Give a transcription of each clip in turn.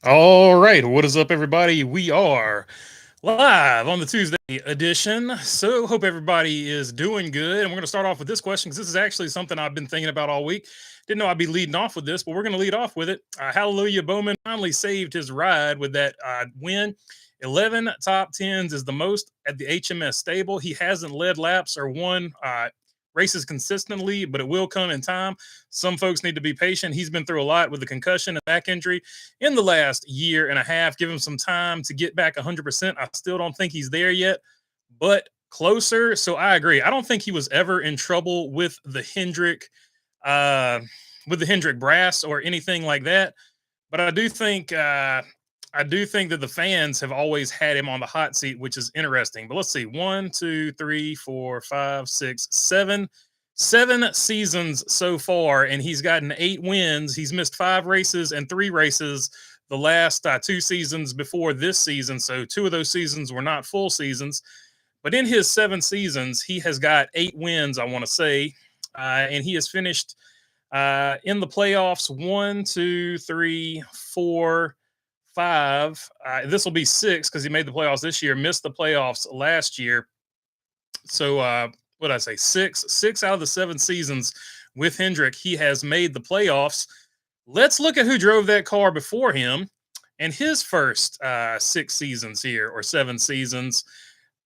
All right, what is up, everybody? We are live on the Tuesday edition. So, hope everybody is doing good. And we're going to start off with this question because this is actually something I've been thinking about all week. Didn't know I'd be leading off with this, but we're going to lead off with it. Hallelujah, Bowman finally saved his ride with that win. 11 top tens is the most at the HMS stable. He hasn't led laps or won races consistently, but it will come in time. Some folks need to be patient. He's been through a lot with the concussion and back injury in the last year and a half. Give him some time to get back 100%. I still don't think he's there yet, but closer. So I agree. I don't think he was ever in trouble uh, with the Hendrick brass or anything like that. But I do think that the fans have always had him on the hot seat, which is interesting. But let's see, one, two, three, four, five, six, seven seasons so far, and he's gotten 8 wins. He's missed 5 races and 3 races the last 2 seasons before this season. So 2 of those seasons were not full seasons. But in his 7 seasons, he has got 8 wins, I want to say. And he has finished in the playoffs 1, 2, 3, 4, 5. This will be 6 because he made the playoffs this year, missed the playoffs last year. So, what did I say? Six out of the 7 seasons with Hendrick, he has made the playoffs. Let's look at who drove that car before him and his first 6 seasons here, or 7 seasons.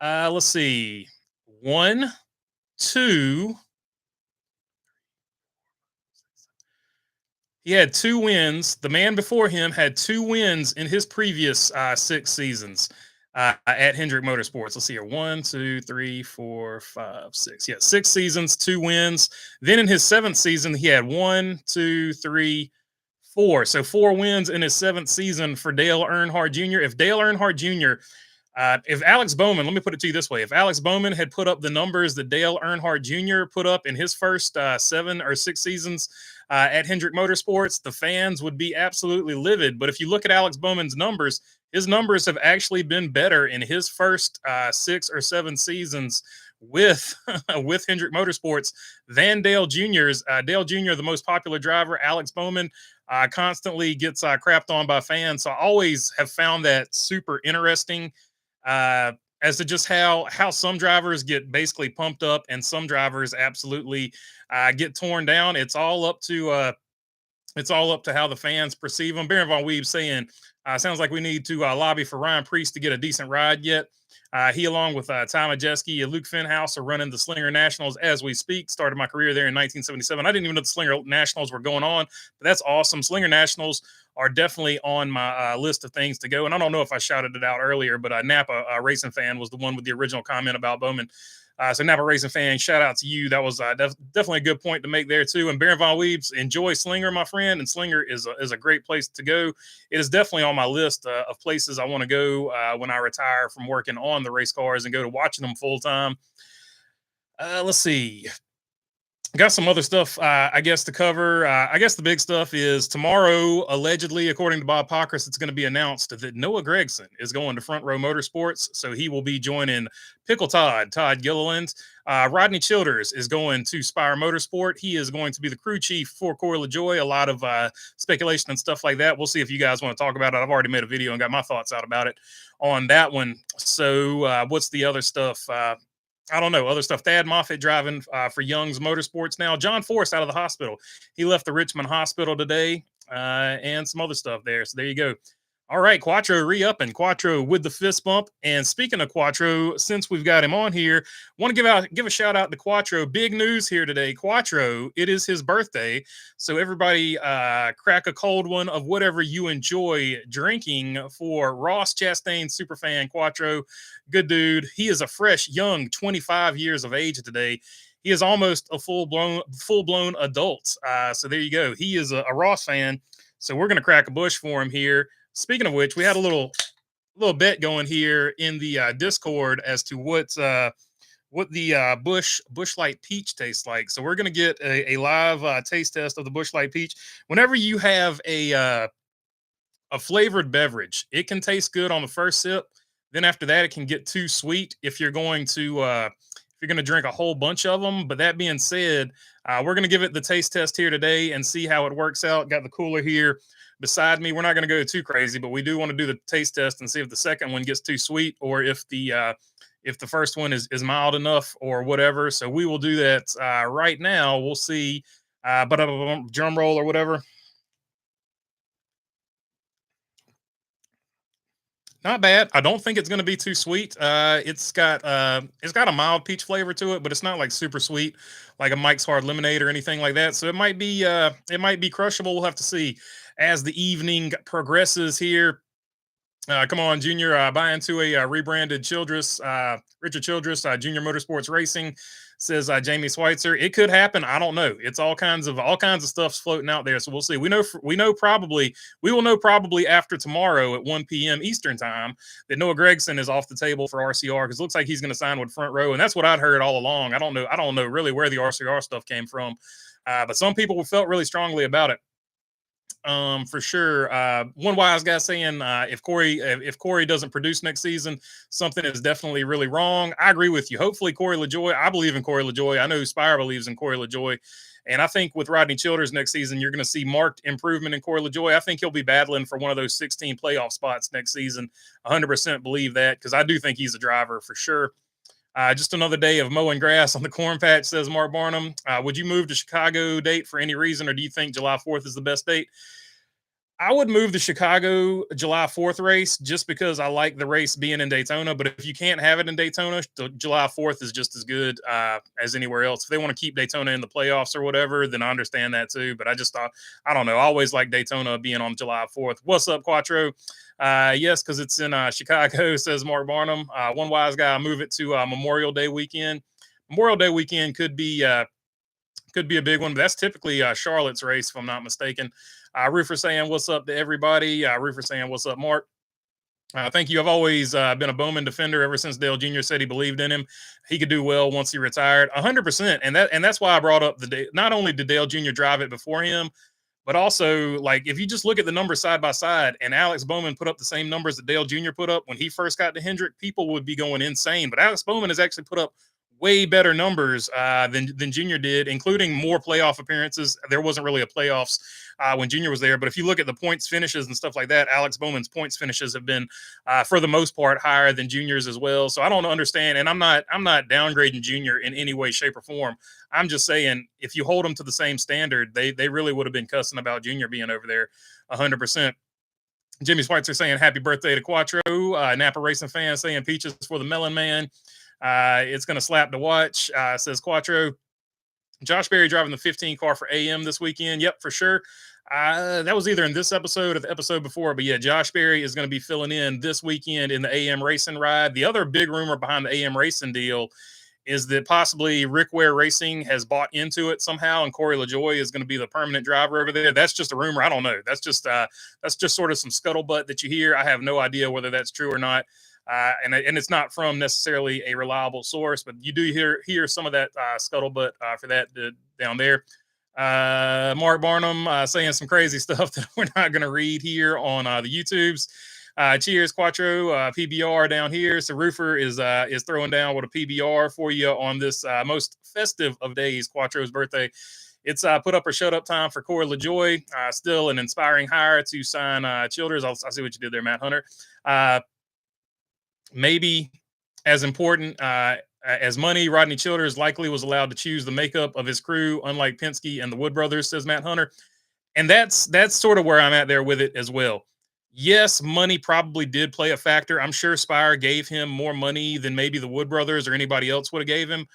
Let's see. 1, 2. He had 2 wins. The man before him had 2 wins in his previous 6 seasons at Hendrick Motorsports. Let's see here. 1, 2, 3, 4, 5, 6. Yeah, 6 seasons, 2 wins. Then in his 7th season, he had 1, 2, 3, 4. So 4 wins in his 7th season for Dale Earnhardt Jr. If Dale Earnhardt Jr. If Alex Bowman, let me put it to you this way: if Alex Bowman had put up the numbers that Dale Earnhardt Jr. put up in his first 7 or 6 seasons at Hendrick Motorsports, the fans would be absolutely livid. But if you look at Alex Bowman's numbers, his numbers have actually been better in his first 6 or 7 seasons with with Hendrick Motorsports than Dale Jr.'s. Dale Jr., the most popular driver. Alex Bowman constantly gets crapped on by fans. So I always have found that super interesting as to just how some drivers get basically pumped up and some drivers absolutely get torn down. It's all up to how the fans perceive them. Baron Von Weeb saying, sounds like we need to lobby for Ryan Preece to get a decent ride yet. He, along with Ty Majeski and Luke Fenhouse, are running the Slinger Nationals as we speak. Started my career there in 1977. I didn't even know the Slinger Nationals were going on, but that's awesome. Slinger Nationals are definitely on my list of things to go. And I don't know if I shouted it out earlier, but Napa Racing Fan was the one with the original comment about Bowman. So Napa Racing Fan, shout out to you. That was definitely a good point to make there too. And Baron Von Weebs, enjoy Slinger, my friend. And Slinger is a great place to go. It is definitely on my list of places I want to go when I retire from working on the race cars and go to watching them full time. Let's see. Got some other stuff, I guess, to cover. I guess the big stuff is tomorrow, allegedly, according to Bob Pockrass, it's going to be announced that Noah Gragson is going to Front Row Motorsports. So he will be joining Pickle Todd Gilliland. Rodney Childers is going to Spire Motorsport. He is going to be the crew chief for Corey LaJoy. A lot of speculation and stuff like that. We'll see if you guys want to talk about it. I've already made a video and got my thoughts out about it on that one. So what's the other stuff? I don't know, other stuff. Thad Moffitt driving for Young's Motorsports now. John Force out of the hospital. He left the Richmond Hospital today and some other stuff there. So there you go. All right, Quattro re-upping. Quattro with the fist bump. And speaking of Quattro, since we've got him on here, want to give a shout out to Quattro. Big news here today. Quattro, it is his birthday. So everybody crack a cold one of whatever you enjoy drinking for Ross Chastain superfan Quattro. Good dude. He is a fresh, young 25 years of age today. He is almost a full-blown adult. So there you go. He is a Ross fan. So we're going to crack a bush for him here. Speaking of which, we had a little bet going here in the Discord as to what the Busch Light Peach tastes like. So we're going to get a live taste test of the Busch Light Peach. Whenever you have a flavored beverage, it can taste good on the first sip. Then after that, it can get too sweet if you're going to you're going to drink a whole bunch of them. But that being said, we're going to give it the taste test here today and see how it works out. Got the cooler here beside me. We're not going to go too crazy, but we do want to do the taste test and see if the second one gets too sweet or if the first one is mild enough or whatever. So we will do that right now. We'll see. But drum roll or whatever. Not bad. I don't think it's going to be too sweet. It's got a mild peach flavor to it, but it's not like super sweet, like a Mike's Hard Lemonade or anything like that. So it might be crushable. We'll have to see as the evening progresses here. Come on, Junior. Buy into a rebranded Childress, Richard Childress, Junior Motorsports Racing, says Jamie Schweitzer. It could happen. I don't know. It's all kinds of stuff's floating out there. So we'll see. We will know probably after tomorrow at 1 p.m. Eastern time that Noah Gregson is off the table for RCR because it looks like he's going to sign with Front Row, and that's what I'd heard all along. I don't know really where the RCR stuff came from, but some people felt really strongly about it. For sure. One wise guy saying if Corey doesn't produce next season, something is definitely really wrong. I agree with you. Hopefully Corey LaJoy. I believe in Corey LaJoy. I know Spire believes in Corey LaJoy. And I think with Rodney Childers next season, you're going to see marked improvement in Corey LaJoy. I think he'll be battling for one of those 16 playoff spots next season. 100% believe that because I do think he's a driver for sure. Just another day of mowing grass on the corn patch, says Mark Barnum. Would you move to Chicago date for any reason, or do you think July 4th is the best date? I would move the Chicago July 4th race just because I like the race being in Daytona. But if you can't have it in Daytona, the July 4th is just as good as anywhere else. If they want to keep Daytona in the playoffs or whatever, then I understand that too. But I just thought, I don't know. I always like Daytona being on July 4th. What's up, Quattro? Yes, because it's in Chicago, says Mark Barnum. One wise guy, move it to Memorial Day weekend. Memorial Day weekend could be a big one, but that's typically Charlotte's race, if I'm not mistaken. Roofer saying, what's up to everybody? Roofer saying, what's up, Mark? Thank you. I've always been a Bowman defender ever since Dale Jr. said he believed in him. He could do well once he retired. 100%. And that's why I brought up not only did Dale Jr. drive it before him, but also, like, if you just look at the numbers side by side and Alex Bowman put up the same numbers that Dale Jr. put up when he first got to Hendrick, people would be going insane. But Alex Bowman has actually put up way better numbers than Junior did, including more playoff appearances. There wasn't really a playoffs when Junior was there, but if you look at the points finishes and stuff like that, Alex Bowman's points finishes have been, for the most part, higher than Junior's as well. So I don't understand, and I'm not downgrading Junior in any way, shape, or form. I'm just saying if you hold them to the same standard, they really would have been cussing about Junior being over there 100%. Jimmy Schweitzer saying happy birthday to Quattro. Napa Racing fan saying peaches for the Melon Man. It's going to slap to watch, says Quattro. Josh Berry driving the 15 car for AM this weekend. Yep, for sure. That was either in this episode or the episode before, but yeah, Josh Berry is going to be filling in this weekend in the AM racing ride. The other big rumor behind the AM racing deal is that possibly Rick Ware Racing has bought into it somehow, and Corey LaJoy is going to be the permanent driver over there. That's just a rumor. I don't know. That's just sort of some scuttlebutt that you hear. I have no idea whether that's true or not. And it's not from necessarily a reliable source, but you do hear some of that scuttlebutt for that down there. Mark Barnum saying some crazy stuff that we're not going to read here on the YouTubes. Cheers, Quattro. PBR down here. So Roofer is throwing down with a PBR for you on this most festive of days, Quattro's birthday. It's put up or shut up time for Corey LaJoy. Still an inspiring hire to sign Childers. I see what you did there, Matt Hunter. Maybe as important as money, Rodney Childers likely was allowed to choose the makeup of his crew, unlike Penske and the Wood brothers, says Matt Hunter. And that's sort of where I'm at there with it as well. Yes, money probably did play a factor. I'm sure Spire gave him more money than maybe the Wood brothers or anybody else would have gave him.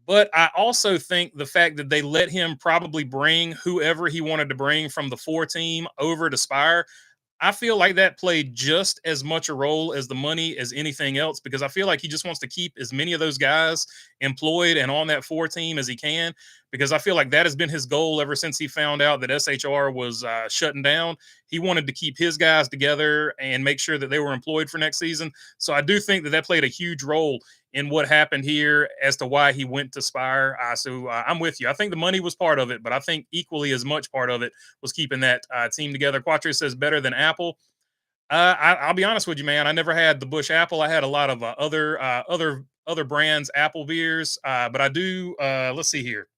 But I also think the fact that they let him probably bring whoever he wanted to bring from the 4 team over to Spire, I feel like that played just as much a role as the money as anything else, because I feel like he just wants to keep as many of those guys employed and on that 4 team as he can, because I feel like that has been his goal ever since he found out that SHR was shutting down. He wanted to keep his guys together and make sure that they were employed for next season. So I do think that played a huge role in what happened here as to why he went to Spire. So I'm with you. I think the money was part of it, but I think equally as much part of it was keeping that team together. Quattro says better than Apple. I'll be honest with you, man. I never had the Busch Apple. I had a lot of other other brands apple beers, but I do. Let's see here.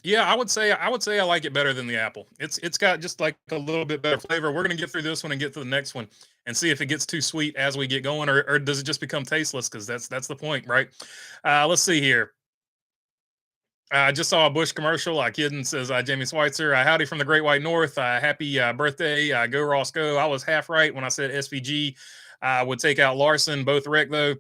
Yeah, I would say I like it better than the apple. It's got just like a little bit better flavor. We're gonna get through this one and get to the next one and see if it gets too sweet as we get going, or does it just become tasteless? Because that's the point, right? Let's see here. I just saw a Bush commercial. Kidding, says Jamie Schweitzer. Howdy from the Great White North. Happy birthday. Go Ross, go. I was half right when I said SVG would take out Larson. Both wreck though.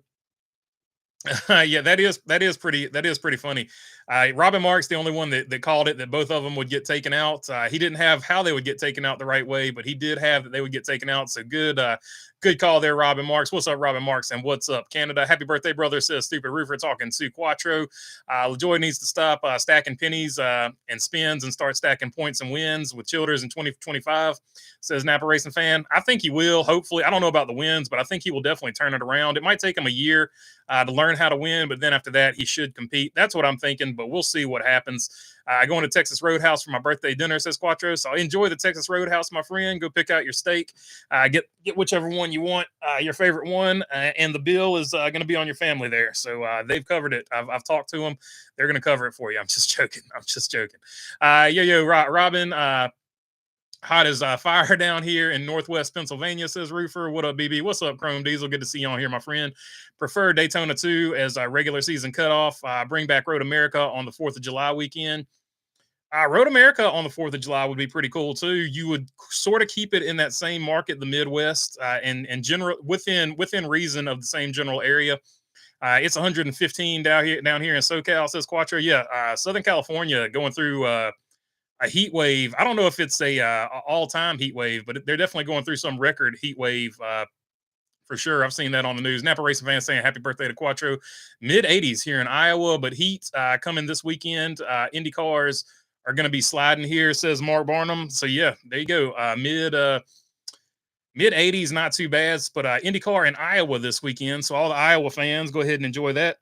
Yeah, that is pretty funny. Robin Marks, the only one that called it that both of them would get taken out. He didn't have how they would get taken out the right way, but he did have that they would get taken out. So good call there, Robin Marks. What's up, Robin Marks, and what's up, Canada? Happy birthday, brother, says Stupid Roofer talking to Quattro. LaJoy needs to stop stacking pennies and spins and start stacking points and wins with Childers in 2025, says Napa Racing fan. I think he will, hopefully. I don't know about the wins, but I think he will definitely turn it around. It might take him a year to learn how to win, but then after that, he should compete. That's what I'm thinking, but we'll see what happens. Going to Texas Roadhouse for my birthday dinner, says Quattro. So enjoy the Texas Roadhouse, my friend. Go pick out your steak. Get whichever one you want, your favorite one, and the bill is going to be on your family there. So they've covered it. I've talked to them. They're going to cover it for you. I'm just joking. I'm just joking. Robin. Hot as fire down here in Northwest Pennsylvania, says Roofer. What up, BB? What's up, Chrome Diesel? Good to see you on here, my friend. Prefer Daytona 2 as a regular season cutoff. Bring back Road America on the 4th of July weekend. Road America on the 4th of July would be pretty cool too. You would sort of keep it in that same market, the Midwest, and general within reason of the same general area. It's 115 down here in SoCal, says Quattro. Yeah, Southern California going through a heat wave. I don't know if it's a all-time heat wave, but they're definitely going through some record heat wave for sure. I've seen that on the news. Napa Racing fans saying happy birthday to Quattro. Mid 80s here in Iowa, but heat coming this weekend. Indy cars are going to be sliding here, says Mark Barnum. So yeah, there you go. Mid 80s, not too bad. But IndyCar in Iowa this weekend. So all the Iowa fans, go ahead and enjoy that.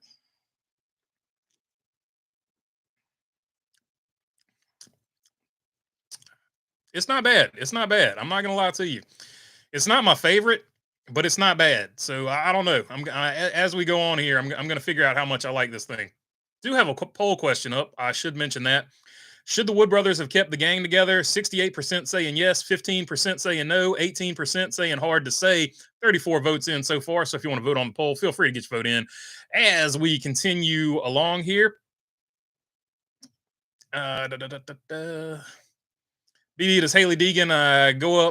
It's not bad. It's not bad. I'm not gonna lie to you. It's not my favorite, but it's not bad. So I don't know. As we go on here, I'm gonna figure out how much I like this thing. Do have a poll question up. I should mention that. Should the Wood brothers have kept the gang together? 68% saying yes, 15% saying no, 18% saying hard to say. 34 votes in so far. So if you want to vote on the poll, feel free to get your vote in as we continue along here. BB, does Haley Deegan go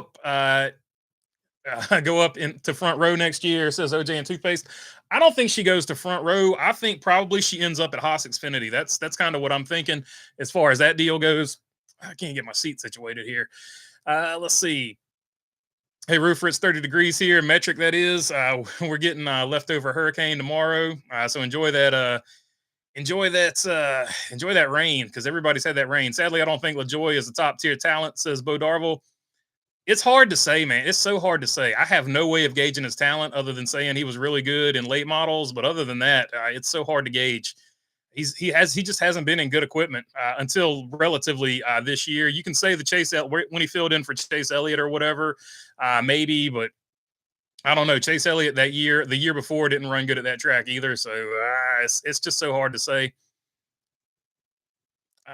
up into front row next year, says OJ and Toothpaste? I don't think she goes to front row. I think probably she ends up at Haas Xfinity. That's kind of what I'm thinking as far as that deal goes. I can't get my seat situated here. Let's see. Hey, Roofer, it's 30 degrees here. Metric, that is. We're getting leftover hurricane tomorrow. So enjoy that. Enjoy that rain, because everybody's had that rain. Sadly, I don't think LaJoy is a top tier talent, says Bo Darvel. It's hard to say, man. It's so hard to say. I have no way of gauging his talent other than saying he was really good in late models. But other than that, it's so hard to gauge. He just hasn't been in good equipment until relatively this year. You can say when he filled in for Chase Elliott or whatever, maybe, but I don't know. Chase Elliott the year before, didn't run good at that track either. So it's just so hard to say.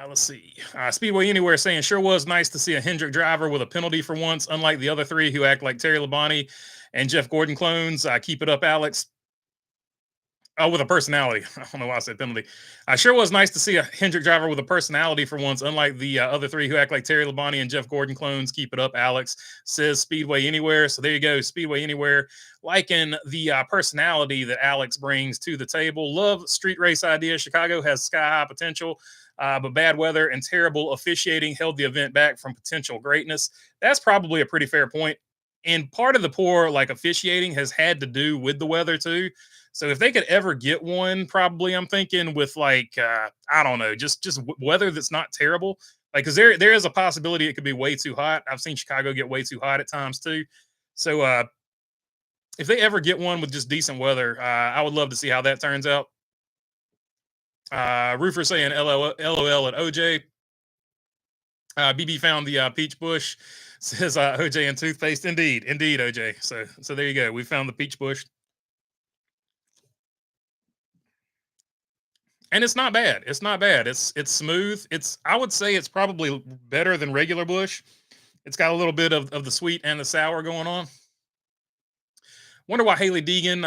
Let's see. Speedway Anywhere saying, sure was nice to see a Hendrick driver with a penalty for once, unlike the other three who act like Terry Labonte and Jeff Gordon clones. Keep it up, Alex. Oh, with a personality. I don't know why I said penalty. Sure was nice to see a Hendrick driver with a personality for once, unlike the other three who act like Terry Labonte and Jeff Gordon clones. Keep it up, Alex, says Speedway Anywhere. So there you go, Speedway Anywhere. Liking the personality that Alex brings to the table. Love street race idea. Chicago has sky-high potential, but bad weather and terrible officiating held the event back from potential greatness. That's probably a pretty fair point. And part of the poor officiating has had to do with the weather too. So if they could ever get one, probably I'm thinking with I don't know, just weather that's not terrible. Because there is a possibility it could be way too hot. I've seen Chicago get way too hot at times too. So if they ever get one with just decent weather, I would love to see how that turns out. Roofer saying LOL at OJ. BB found the peach bush. Says OJ and toothpaste. Indeed, OJ. So there you go. We found the peach bush, and it's not bad. It's not bad. It's smooth. I would say it's probably better than regular bush. It's got a little bit of the sweet and the sour going on. Wonder why Haley Deegan.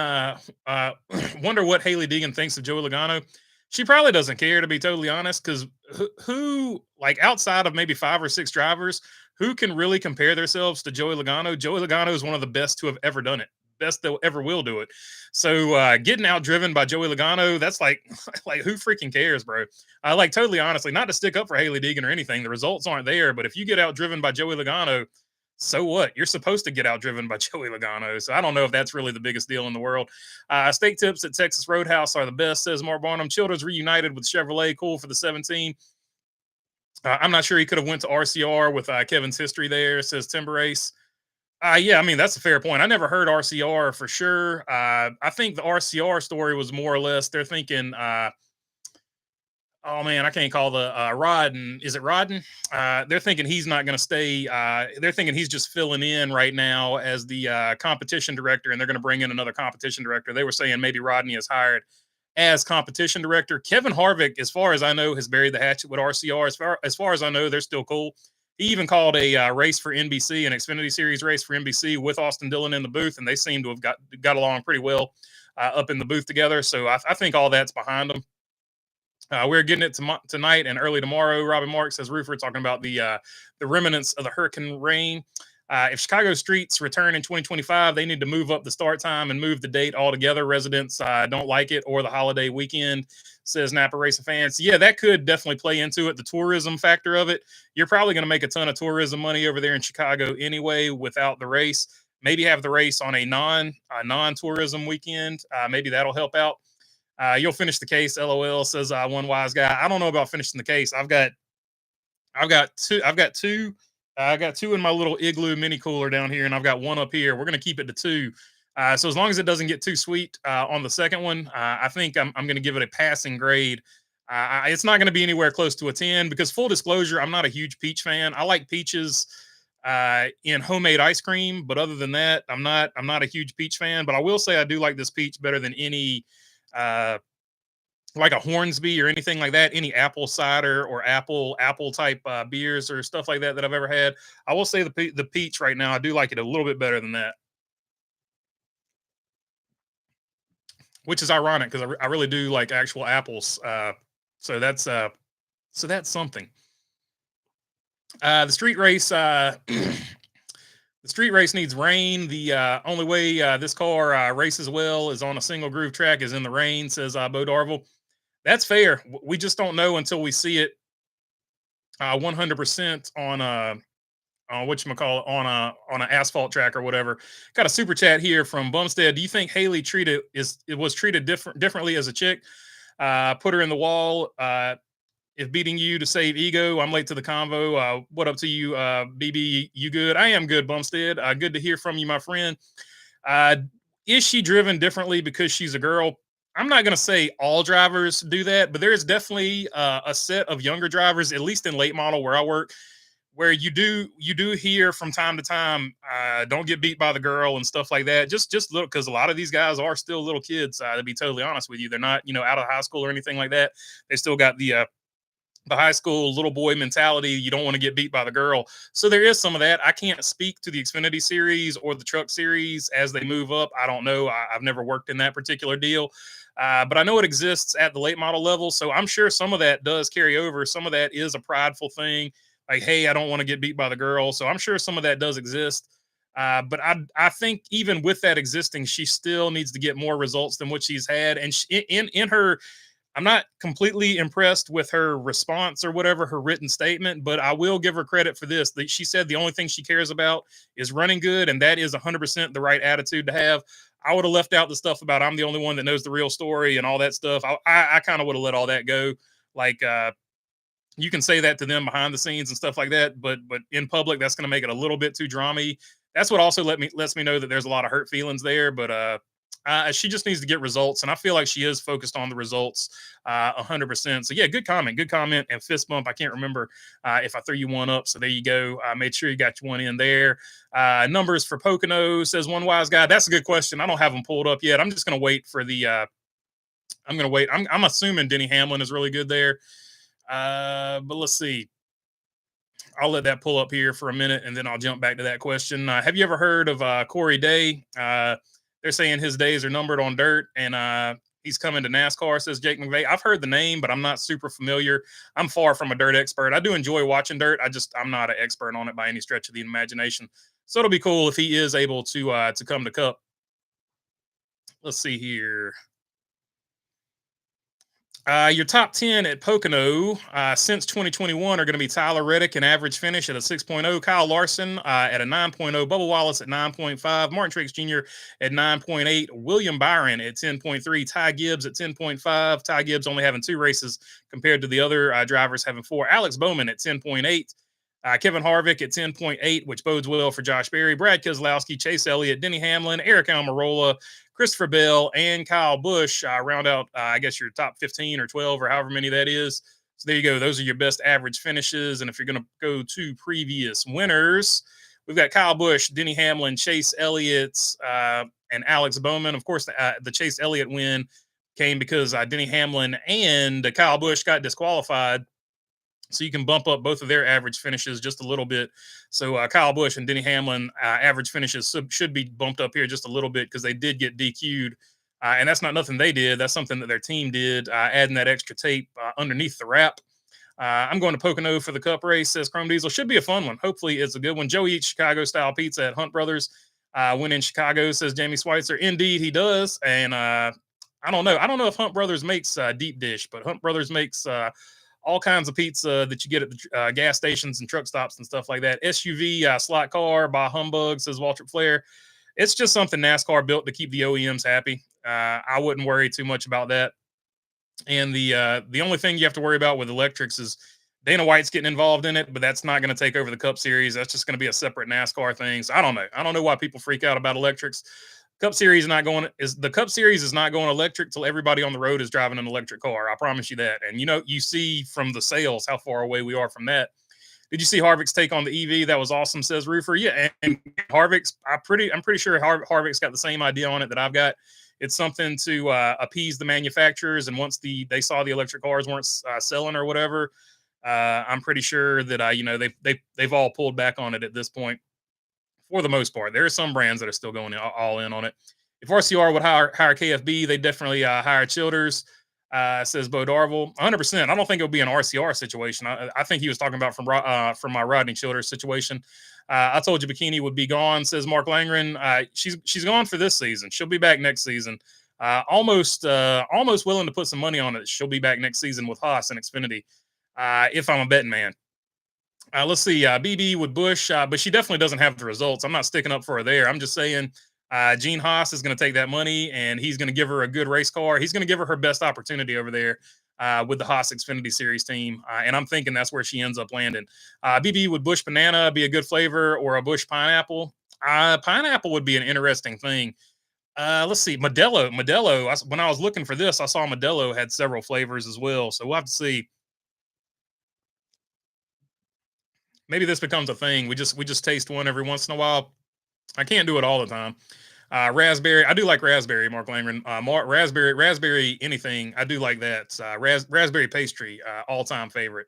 Wonder what Haley Deegan thinks of Joey Logano. She probably doesn't care, to be totally honest, because who, like, outside of maybe 5 or 6 drivers, who can really compare themselves to Joey Logano? Joey Logano is one of the best to have ever done it, best that ever will do it. So getting outdriven by Joey Logano, that's like, like, who freaking cares, bro? Like, totally honestly, not to stick up for Haley Deegan or anything. The results aren't there, but if you get outdriven by Joey Logano, so what? You're supposed to get outdriven by Joey Logano. So I don't know if that's really the biggest deal in the world. Steak tips at Texas Roadhouse are the best, says Mark Barnum. Children's reunited with Chevrolet. Cool for the 17. I'm not sure he could have went to RCR with Kevin's history there, says Timber Ace. Yeah, I mean, that's a fair point. I never heard RCR for sure. I think the RCR story was more or less they're thinking oh man, I can't call the Rodden. Is it Rodden? They're thinking he's not going to stay. They're thinking he's just filling in right now as the competition director, and they're going to bring in another competition director. They were saying maybe Rodney is hired as competition director. Kevin Harvick, as far as I know, has buried the hatchet with RCR. As far as I know, they're still cool. He even called a race for NBC, an Xfinity Series race for NBC with Austin Dillon in the booth, and they seem to have got along pretty well up in the booth together. So I think all that's behind them. We're getting it tonight and early tomorrow. Robin Mark says Roofer talking about the remnants of the hurricane rain. If Chicago streets return in 2025, they need to move up the start time and move the date altogether. Residents don't like it, or the holiday weekend, says Napa Racing Fans. Yeah, that could definitely play into it. The tourism factor of it. You're probably going to make a ton of tourism money over there in Chicago anyway without the race. Maybe have the race on a non-tourism weekend. Maybe that'll help out. You'll finish the case. LOL, says one wise guy. I don't know about finishing the case. I've got two in my little igloo mini cooler down here, and I've got one up here. We're gonna keep it to 2. So as long as it doesn't get too sweet on the second one, I think I'm gonna give it a passing grade. It's not gonna be anywhere close to a 10 because, full disclosure, I'm not a huge peach fan. I like peaches in homemade ice cream, but other than that, I'm not a huge peach fan. But I will say I do like this peach better than any like a Hornsby or anything like that, any apple cider or apple type beers or stuff like that I've ever had. I will say the peach right now, I do like it a little bit better than that, which is ironic because I really do like actual apples. So that's something. The street race. The street race needs rain. The only way this car races well is on a single groove track is in the rain, says Bo Darville. That's fair. We just don't know until we see it 100% on whatchamacallit, on an asphalt track or whatever. Got a super chat here from Bumstead. Do you think Haley was treated differently as a chick? Put her in the wall. If beating you to save ego, I'm late to the convo. What up to you, BB? You good? I am good, Bumstead. Good to hear from you, my friend. Is she driven differently because she's a girl? I'm not going to say all drivers do that, but there's definitely a set of younger drivers, at least in late model where I work, where you do hear from time to time, don't get beat by the girl and stuff like that. Just look, because a lot of these guys are still little kids. To be totally honest with you, they're not out of high school or anything like that. They still got the high school little boy mentality. You don't want to get beat by the girl. So there is some of that. I can't speak to the Xfinity series or the truck series as they move up. I don't know. I've never worked in that particular deal. But I know it exists at the late model level. So I'm sure some of that does carry over. Some of that is a prideful thing. Like, hey, I don't want to get beat by the girl. So I'm sure some of that does exist. But I think even with that existing, she still needs to get more results than what she's had. And in her, I'm not completely impressed with her response or whatever, her written statement, but I will give her credit for this. She said the only thing she cares about is running good, and that is 100% the right attitude to have. I would have left out the stuff about I'm the only one that knows the real story and all that stuff. I kind of would have let all that go. Like, you can say that to them behind the scenes and stuff like that, but in public, that's going to make it a little bit too drama-y. That's what also lets me know that there's a lot of hurt feelings there, but She just needs to get results, and I feel like she is focused on the results 100%. So yeah, good comment, and fist bump. I can't remember if I threw you one up, so there you go. I made sure you got you one in there. Numbers for Pocono, says one wise guy. That's a good question. I don't have them pulled up yet. I'm just gonna wait for the. I'm gonna wait. I'm assuming Denny Hamlin is really good there, but let's see. I'll let that pull up here for a minute, and then I'll jump back to that question. Have you ever heard of Corey Day? They're saying his days are numbered on dirt, and he's coming to NASCAR, says Jake McVeigh. I've heard the name, but I'm not super familiar. I'm far from a dirt expert. I do enjoy watching dirt. I'm not an expert on it by any stretch of the imagination. So it'll be cool if he is able to come to Cup. Let's see here. Your top 10 at Pocono since 2021 are going to be Tyler Reddick, an average finish at a 6.0, Kyle Larson at a 9.0, Bubba Wallace at 9.5, Martin Truex Jr. at 9.8, William Byron at 10.3, Ty Gibbs at 10.5. Ty Gibbs only having 2 races compared to the other drivers having 4. Alex Bowman at 10.8. Kevin Harvick at 10.8, which bodes well for Josh Berry, Brad Keselowski, Chase Elliott, Denny Hamlin, Eric Almirola, Christopher Bell, and Kyle Busch round out, I guess, your top 15 or 12 or however many that is. So there you go. Those are your best average finishes. And if you're going to go to previous winners, we've got Kyle Busch, Denny Hamlin, Chase Elliott, and Alex Bowman. Of course, the Chase Elliott win came because Denny Hamlin and Kyle Busch got disqualified. So you can bump up both of their average finishes just a little bit. So Kyle Busch and Denny Hamlin average finishes should be bumped up here just a little bit because they did get DQ'd. And that's not nothing they did. That's something that their team did, adding that extra tape underneath the wrap. I'm going to Pocono for the Cup race, says Chrome Diesel. Should be a fun one. Hopefully it's a good one. Joey eats Chicago-style pizza at Hunt Brothers. Win in Chicago, says Jamie Schweitzer. Indeed, he does. And I don't know. I don't know if Hunt Brothers makes deep dish, but Hunt Brothers makes all kinds of pizza that you get at the gas stations and truck stops and stuff like that. SUV, slot car by Humbug, says Walter Flair. It's just something NASCAR built to keep the OEMs happy. I wouldn't worry too much about that. And the only thing you have to worry about with electrics is Dana White's getting involved in it, but that's not going to take over the Cup Series. That's just going to be a separate NASCAR thing. So I don't know. I don't know why people freak out about electrics. Cup Series the Cup Series is not going electric till everybody on the road is driving an electric car. I promise you that. And you see from the sales how far away we are from that. Did you see Harvick's take on the EV? That was awesome, says Roofer. Yeah, and Harvick's I'm pretty sure Harvick's got the same idea on it that I've got. It's something to appease the manufacturers, and once they saw the electric cars weren't selling or whatever, I'm pretty sure that they've all pulled back on it at this point. For the most part, there are some brands that are still going all in on it. If RCR would hire KFB, they definitely hire Childers, says Bo Darville. 100%. I don't think it would be an RCR situation. I think he was talking about from my Rodney Childers situation. I told you Bikini would be gone, says Mark Langren. She's gone for this season. She'll be back next season. Almost willing to put some money on it. She'll be back next season with Haas and Xfinity. If I'm a betting man. Let's see, BB with Bush, but she definitely doesn't have the results. I'm not sticking up for her there. I'm just saying Gene Haas is going to take that money, and he's going to give her a good race car. He's going to give her best opportunity over there with the Haas Xfinity Series team, and I'm thinking that's where she ends up landing. BB with Bush Banana be a good flavor, or a Bush Pineapple. Pineapple would be an interesting thing. Let's see, Modelo. When I was looking for this, I saw Modelo had several flavors as well, so we'll have to see. Maybe this becomes a thing. We just taste one every once in a while. I can't do it all the time. Raspberry. I do like raspberry, Mark Langren. Raspberry anything. I do like that. Raspberry pastry, all-time favorite.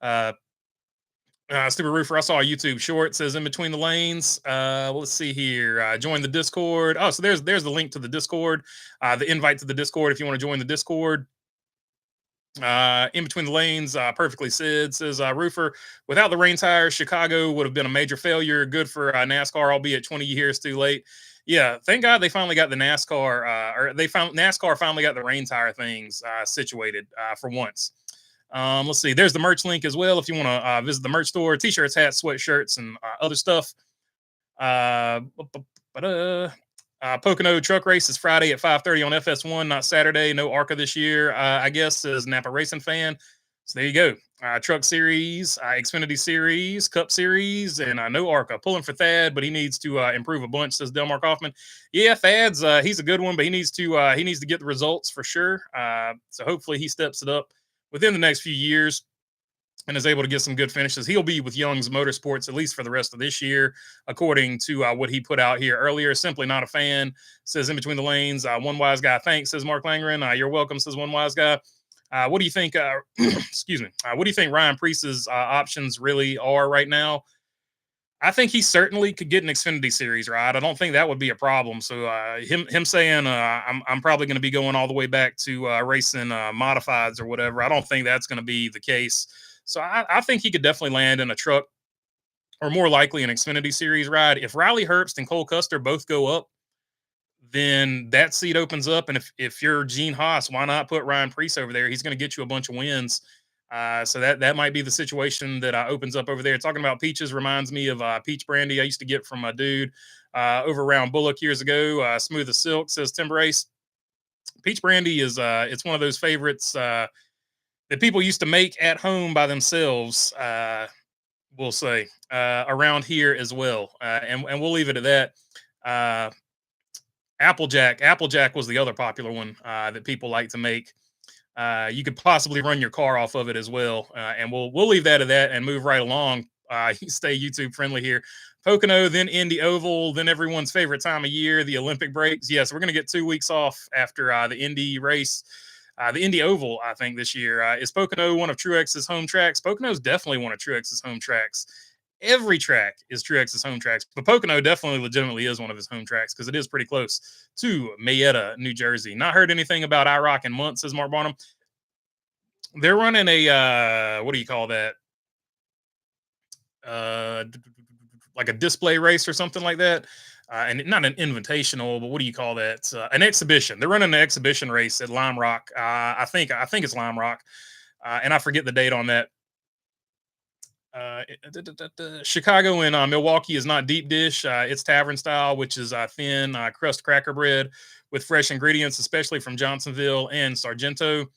Stupid Roofer, I saw a YouTube short, says in between the lanes. Let's see here. Join the Discord. Oh, so there's the link to the Discord. The invite to the Discord if you want to join the Discord. In between the lanes, perfectly said, says Roofer. Without the rain tires, Chicago would have been a major failure. Good for NASCAR, albeit 20 years too late. Yeah, thank God they finally got the NASCAR finally got the rain tire things situated for once. Let's see. There's the merch link as well if you want to visit the merch store. T-shirts, hats, sweatshirts, and other stuff. Pocono truck race is Friday at 5:30 on FS1, not Saturday. No ARCA this year, I guess, says Napa Racing Fan. So there you go. Truck Series, Xfinity Series, Cup Series, and no ARCA. Pulling for Thad, but he needs to improve a bunch. Says Delmar Kaufman. Yeah, Thad's he's a good one, but he needs to get the results for sure. So hopefully he steps it up within the next few years and is able to get some good finishes. He'll be with Young's Motorsports at least for the rest of this year, according to what he put out here earlier. Simply not a fan. Says in between the lanes. One wise guy. Thanks. Says Mark Langren. You're welcome. Says one wise guy. What do you think? Excuse me. What do you think Ryan Preece's options really are right now? I think he certainly could get an Xfinity Series ride. I don't think that would be a problem. So him saying I'm probably going to be going all the way back to racing modifieds or whatever. I don't think that's going to be the case. So I think he could definitely land in a truck or more likely an Xfinity Series ride. If Riley Herbst and Cole Custer both go up, then that seat opens up. And if you're Gene Haas, why not put Ryan Preece over there? He's going to get you a bunch of wins. So that might be the situation that opens up over there. Talking about peaches reminds me of peach brandy I used to get from a dude over around Bullock years ago. Smooth as silk, says Timber Ace. Peach brandy is it's one of those favorites that people used to make at home by themselves. We'll say around here as well, and we'll leave it at that. Applejack was the other popular one that people like to make. You could possibly run your car off of it as well, and we'll leave that at that and move right along. Stay YouTube friendly here. Pocono, then Indy Oval, then everyone's favorite time of year, the Olympic breaks. Yes, we're going to get 2 weeks off after the Indy race. The Indy Oval, I think, this year. Is Pocono one of Truex's home tracks? Pocono's definitely one of Truex's home tracks. Every track is Truex's home tracks, but Pocono definitely legitimately is one of his home tracks because it is pretty close to Marietta, New Jersey. Not heard anything about IROC in months, says Mark Barnum. They're running a, what do you call that? Like a display race or something like that. And not an invitational, but what do you call that? An exhibition. They're running an exhibition race at Lime Rock. I think it's Lime Rock. And I forget the date on that. Chicago and Milwaukee is not deep dish. It's tavern style, which is thin crust cracker bread with fresh ingredients, especially from Johnsonville and Sargento,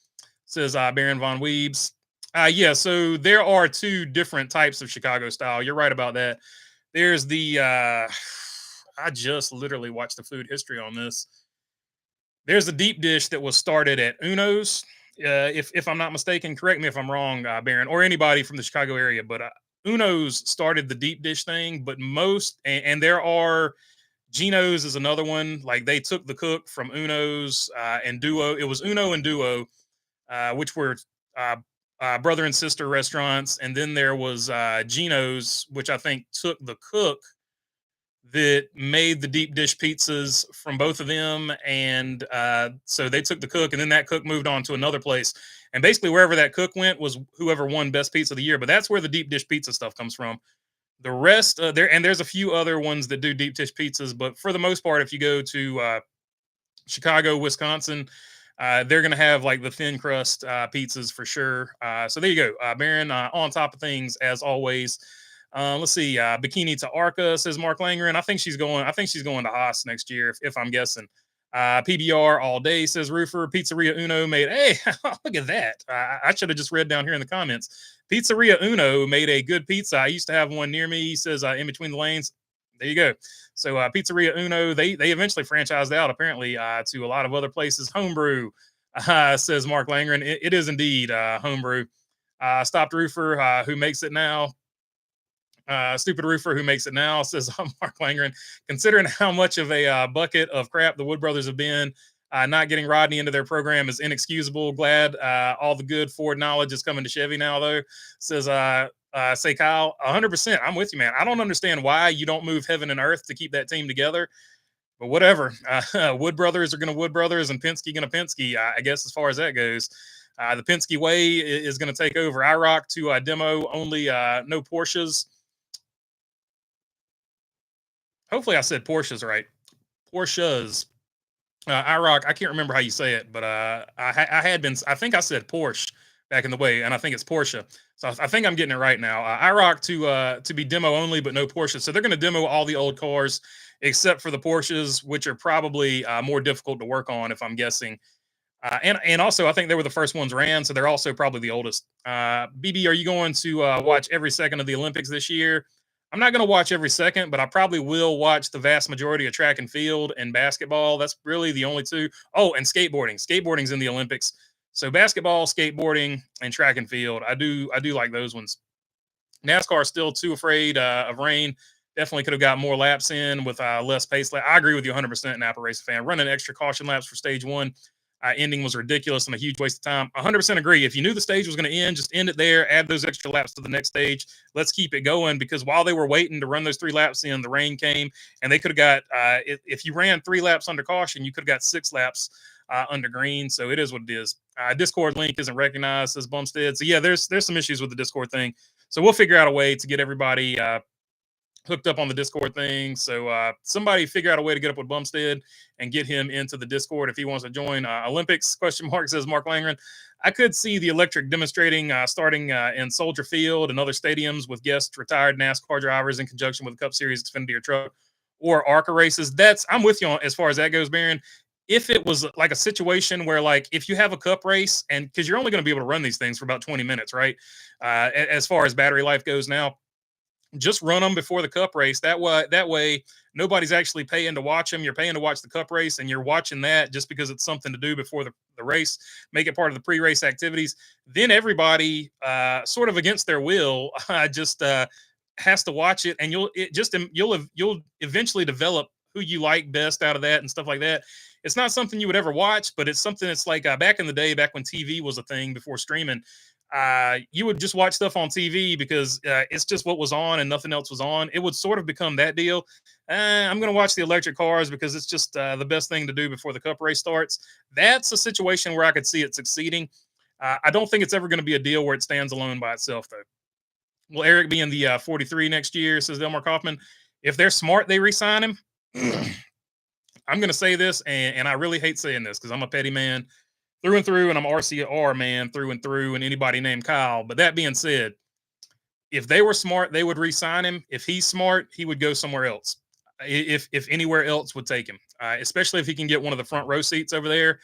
says Baron Von Weebs. Yeah, so there are two different types of Chicago style. You're right about that. There's the I just literally watched the food history on this. There's a deep dish that was started at Uno's. If I'm not mistaken, correct me if I'm wrong, Baron, or anybody from the Chicago area, but Uno's started the deep dish thing, but and there are, Geno's is another one. Like they took the cook from Uno's and Duo. It was Uno and Duo, which were brother and sister restaurants. And then there was Geno's, which I think took the cook that made the deep dish pizzas from both of them. And so they took the cook, and then that cook moved on to another place. And basically wherever that cook went was whoever won best pizza of the year. But that's where the deep dish pizza stuff comes from. The rest there's a few other ones that do deep dish pizzas, but for the most part, if you go to Chicago, Wisconsin, they're going to have like the thin crust pizzas for sure. So there you go. Baron, on top of things as always. Let's see. Bikini to Arca, says Mark Langren. I think she's going to Haas next year, if I'm guessing. PBR all day, says Roofer. Pizzeria Uno made. Hey, look at that. I should have just read down here in the comments. Pizzeria Uno made a good pizza. I used to have one near me. He says in between the lanes. There you go. So Pizzeria Uno, they eventually franchised out apparently to a lot of other places. Homebrew, says Mark Langren. It is indeed homebrew. Stopped Roofer, who makes it now. Stupid Roofer, who makes it now, says Mark Langren. Considering how much of a bucket of crap the Wood Brothers have been, not getting Rodney into their program is inexcusable. Glad all the good Ford knowledge is coming to Chevy now, though, says say Kyle. 100%. I'm with you, man. I don't understand why you don't move heaven and earth to keep that team together, but whatever. Wood Brothers are going to Wood Brothers, and Penske going to Penske, I guess, as far as that goes. The Penske way is going to take over. IROC to demo only, no Porsches. Hopefully I said Porsches right. Porsches. IROC, I can't remember how you say it, but I think I said Porsche back in the way, and I think it's Porsche. So I think I'm getting it right now. IROC to be demo only, but no Porsche. So they're going to demo all the old cars except for the Porsches, which are probably more difficult to work on, if I'm guessing. And also, I think they were the first ones ran, so they're also probably the oldest. BB, are you going to watch every second of the Olympics this year? I'm not going to watch every second, but I probably will watch the vast majority of track and field and basketball. That's really the only two. Oh, and skateboarding. Skateboarding's in the Olympics. So basketball, skateboarding, and track and field. I do like those ones. NASCAR is still too afraid of rain. Definitely could have got more laps in with less pace. I agree with you 100%, Napa Race fan. Running extra caution laps for stage one ending was ridiculous and a huge waste of time. 100% agree. If you knew the stage was going to end, just end it there. Add those extra laps to the next stage. Let's keep it going because while they were waiting to run those 3 laps in, the rain came and they could have got. If you ran 3 laps under caution, you could have got 6 laps under green. So it is what it is. Discord link isn't recognized as Bumstead. So yeah, there's some issues with the Discord thing. So we'll figure out a way to get everybody hooked up on the Discord thing. So somebody figure out a way to get up with Bumstead and get him into the Discord if he wants to join. Olympics ? Says Mark Langren. I could see the electric demonstrating starting in Soldier Field and other stadiums with guest retired NASCAR drivers in conjunction with the Cup Series Xfinity or truck or ARCA races. I'm with you on as far as that goes, Baron. If it was like a situation where, like, if you have a cup race and because you're only going to be able to run these things for about 20 minutes, right? As far as battery life goes now, just run them before the cup race. That way, nobody's actually paying to watch them. You're paying to watch the cup race, and you're watching that just because it's something to do before the race. Make it part of the pre-race activities. Then everybody, sort of against their will, just has to watch it, and you'll eventually develop who you like best out of that and stuff like that. It's not something you would ever watch, but it's something that's like back in the day, back when TV was a thing before streaming. You would just watch stuff on TV because it's just what was on and nothing else was on. It would sort of become that deal. I'm going to watch the electric cars because it's just the best thing to do before the cup race starts. That's a situation where I could see it succeeding. I don't think it's ever going to be a deal where it stands alone by itself, though. Will Eric be in the 43 next year, says Delmar Kaufman. If they're smart, they re-sign him. I'm going to say this, and I really hate saying this because I'm a petty man through and through, and I'm RCR man through and through, and anybody named Kyle. But that being said, if they were smart, they would re-sign him. If he's smart, he would go somewhere else. If anywhere else would take him, especially if he can get one of the front row seats over there.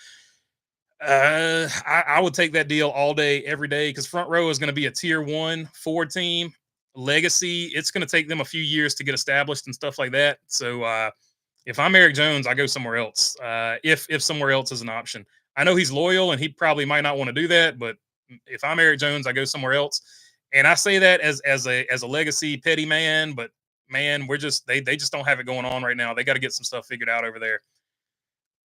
I would take that deal all day, every day, because front row is going to be a tier 1 Ford team. Legacy, it's going to take them a few years to get established and stuff like that. So if I'm Eric Jones, I go somewhere else. If somewhere else is an option. I know he's loyal and he probably might not want to do that, but if I'm Eric Jones, I go somewhere else. And I say that as a legacy petty man, but man, they just don't have it going on right now. They got to get some stuff figured out over there.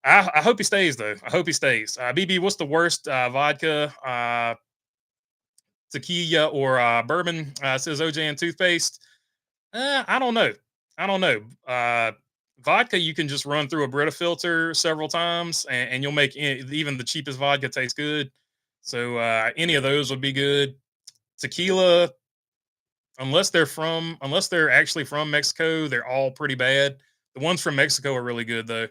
I hope he stays though. I hope he stays. BB, what's the worst vodka, tequila, or bourbon? Says OJ and toothpaste. I don't know. Vodka, you can just run through a Brita filter several times, and you'll make even the cheapest vodka taste good. So any of those would be good. Tequila, unless they're actually from Mexico, they're all pretty bad. The ones from Mexico are really good though.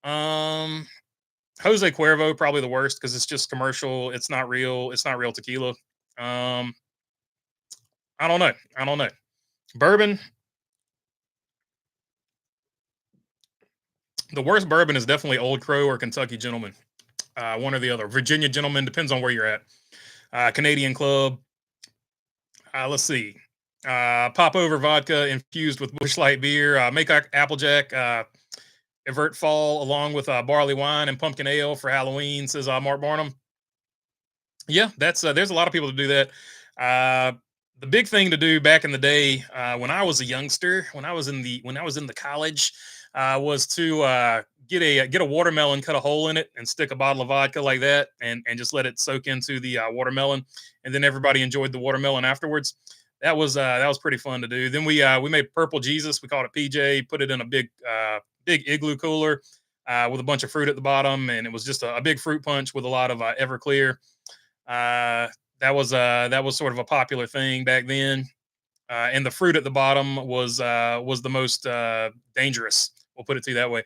Jose Cuervo, probably the worst because it's just commercial. It's not real tequila. I don't know. Bourbon. The worst bourbon is definitely Old Crow or Kentucky Gentleman. One or the other. Virginia Gentleman, depends on where you're at. Canadian Club. Let's see. Pop over vodka infused with Busch Light beer. Make Applejack Evert Fall along with barley wine and pumpkin ale for Halloween, says Mark Barnum. Yeah, that's there's a lot of people to do that. The big thing to do back in the day when I was a youngster, when I was in the college, was to get a watermelon, cut a hole in it, and stick a bottle of vodka like that, and just let it soak into the watermelon, and then everybody enjoyed the watermelon afterwards. That was pretty fun to do. Then we made Purple Jesus. We called it PJ. Put it in a big igloo cooler with a bunch of fruit at the bottom, and it was just a big fruit punch with a lot of Everclear. That was sort of a popular thing back then, and the fruit at the bottom was the most dangerous. We'll put it to you that way.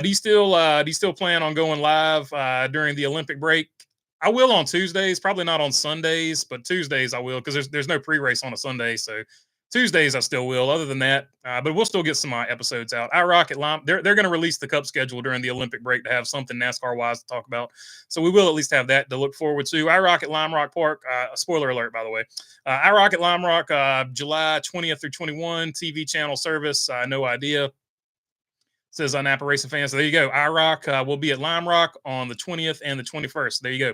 Do you still plan on going live during the Olympic break? I will on Tuesdays, probably not on Sundays, but Tuesdays I will because there's no pre-race on a Sunday, so Tuesdays I still will. Other than that, but we'll still get some episodes out. I Rock at Lime. They're going to release the Cup schedule during the Olympic break to have something NASCAR wise to talk about. So we will at least have that to look forward to. I Rock at Lime Rock Park. Spoiler alert, by the way. I Rock at Lime Rock, July 20th through 21. TV channel service. No idea. Says on Napa Racing Fans. So there you go. I Rock will be at Lime Rock on the 20th and the 21st. There you go.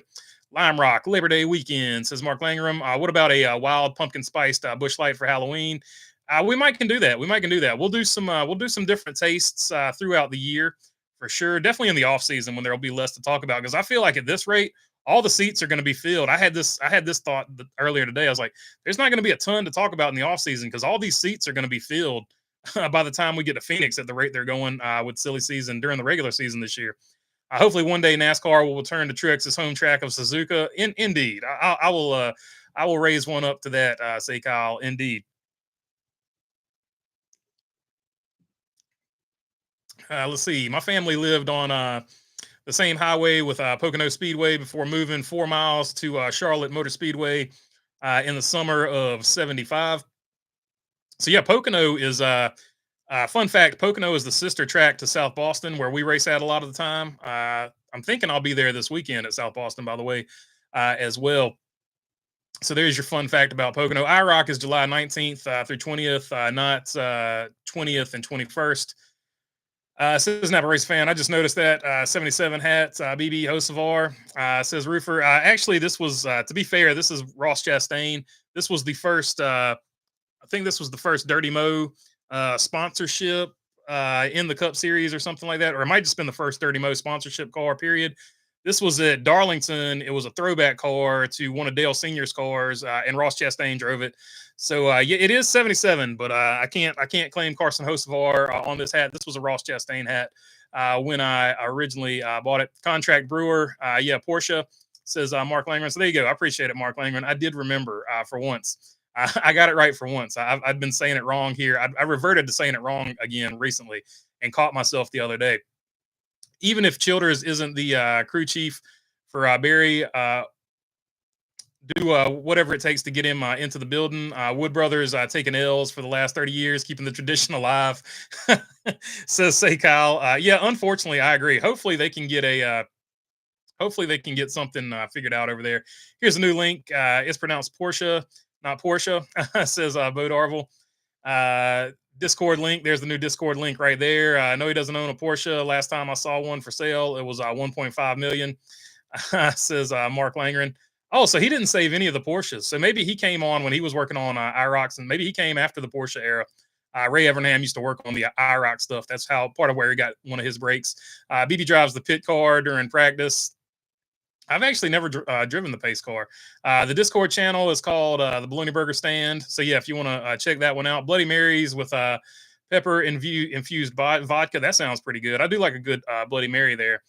Lime Rock Labor Day weekend, says Mark Langram. What about a wild pumpkin spiced Bush Light for Halloween? We might can do that. We might can do that. We'll do some different tastes throughout the year for sure. Definitely in the off season when there will be less to talk about, because I feel like at this rate, all the seats are going to be filled. I had this thought earlier today. I was like, there's not going to be a ton to talk about in the off season because all these seats are going to be filled by the time we get to Phoenix at the rate they're going with silly season during the regular season this year. Hopefully, one day NASCAR will return to Truex's home track of Suzuka. Indeed, I will raise one up to that. Say Kyle, indeed. Let's see. My family lived on the same highway with Pocono Speedway before moving 4 miles to Charlotte Motor Speedway in the summer of '75. So yeah, Pocono is fun fact, Pocono is the sister track to South Boston, where we race at a lot of the time. I'm thinking I'll be there this weekend at South Boston, by the way, as well. So there's your fun fact about Pocono. IROC is July 19th through 20th, not 20th and 21st. Says Napa Race Fan. I just noticed that 77 hats, BB Hosevar, says Roofer. Actually, this was, to be fair, this is Ross Chastain. This was the first, I think this was the first Dirty Mo sponsorship in the Cup Series or something like that, or it might just been the first Dirty Mo sponsorship car, period. This was at Darlington. It was a throwback car to one of Dale Senior's cars, and Ross Chastain drove it. So yeah, it is 77, but I can't claim Carson Hocevar on this hat. This was a Ross Chastain hat when I originally bought it. Contract Brewer, yeah, Porsche, says Mark Langren. So there you go. I appreciate it, Mark Langren. I did remember for once. I got it right for once. I've been saying it wrong here. I reverted to saying it wrong again recently and caught myself the other day. Even if Childers isn't the crew chief for Barry, do whatever it takes to get him into the building. Wood Brothers taking L's for the last 30 years, keeping the tradition alive. Says Say Kyle. Yeah, unfortunately, I agree. Hopefully they can get something figured out over there. Here's a new link. It's pronounced Porsche, not Porsche. Says Bo Darville. Discord link. There's the new Discord link right there. I know he doesn't own a Porsche. Last time I saw one for sale, it was 1.5 million. Says Mark Langren. Oh, so he didn't save any of the Porsches. So maybe he came on when he was working on IROX, and maybe he came after the Porsche era. Ray Evernham used to work on the IROX stuff. That's how part of where he got one of his breaks. BB drives the pit car during practice. I've actually never driven the pace car. The Discord channel is called the Bologna Burger Stand. So yeah, if you want to check that one out, Bloody Marys with pepper infused vodka. That sounds pretty good. I do like a good Bloody Mary there.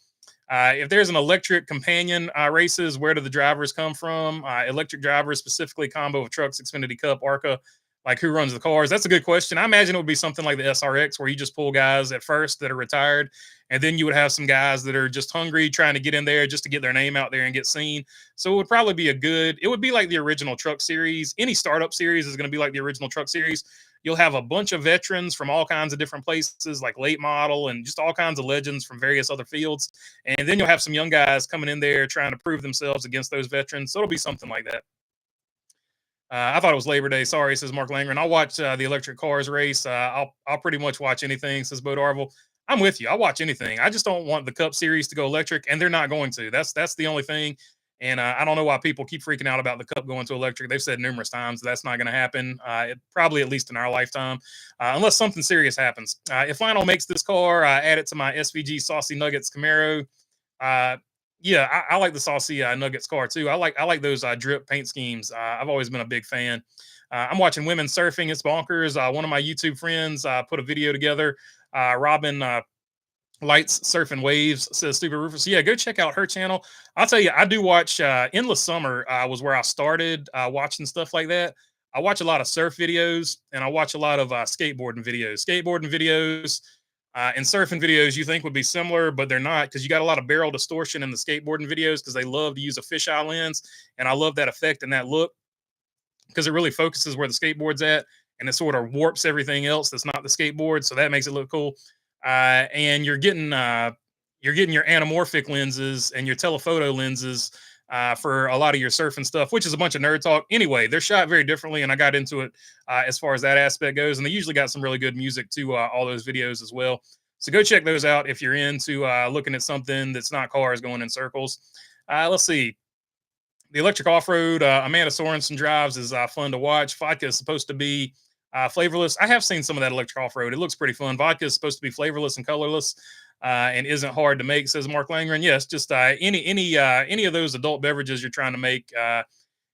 If there's an electric companion races, where do the drivers come from? Electric drivers, specifically combo of trucks, Xfinity Cup, ARCA. Like who runs the cars? That's a good question. I imagine it would be something like the SRX, where you just pull guys at first that are retired, and then you would have some guys that are just hungry, trying to get in there just to get their name out there and get seen. So it would probably be it would be like the original Truck Series. Any startup series is going to be like the original Truck Series. You'll have a bunch of veterans from all kinds of different places, like late model and just all kinds of legends from various other fields. And then you'll have some young guys coming in there trying to prove themselves against those veterans. So it'll be something like that. I thought it was Labor Day. Sorry, says Mark Langren. I'll watch the electric cars race. I'll pretty much watch anything, says Bo Darville. I'm with you. I'll watch anything. I just don't want the Cup Series to go electric, and they're not going to. That's the only thing. And I don't know why people keep freaking out about the Cup going to electric. They've said numerous times that's not going to happen, probably at least in our lifetime, unless something serious happens. If Lionel makes this car, add it to my SVG Saucy Nuggets Camaro. Yeah, I like the Saucy Nuggets car too. I like those drip paint schemes. I've always been a big fan. I'm watching women surfing. It's bonkers. One of my YouTube friends put a video together. Robin Lights Surfing Waves, says Stupid Rufus. So yeah, go check out her channel. I'll tell you, I do watch Endless Summer was where I started watching stuff like that. I watch a lot of surf videos, and I watch a lot of skateboarding videos. And surfing videos you think would be similar, but they're not, because you got a lot of barrel distortion in the skateboarding videos because they love to use a fisheye lens. And I love that effect and that look because it really focuses where the skateboard's at. and it sort of warps everything else that's not the skateboard. So that makes it look cool. And you're getting your anamorphic lenses and your telephoto lenses for a lot of your surfing stuff, which is a bunch of nerd talk. Anyway, they're shot very differently, and I got into it as far as that aspect goes. And they usually got some really good music to all those videos as well. So go check those out if you're into looking at something that's not cars going in circles. Let's see. The electric off-road Amanda Sorensen drives is fun to watch. Vodka is supposed to be flavorless. I have seen some of that electric off-road. It looks pretty fun. Vodka is supposed to be flavorless and colorless and isn't hard to make, says Mark Langren. Yes, just any of those adult beverages you're trying to make.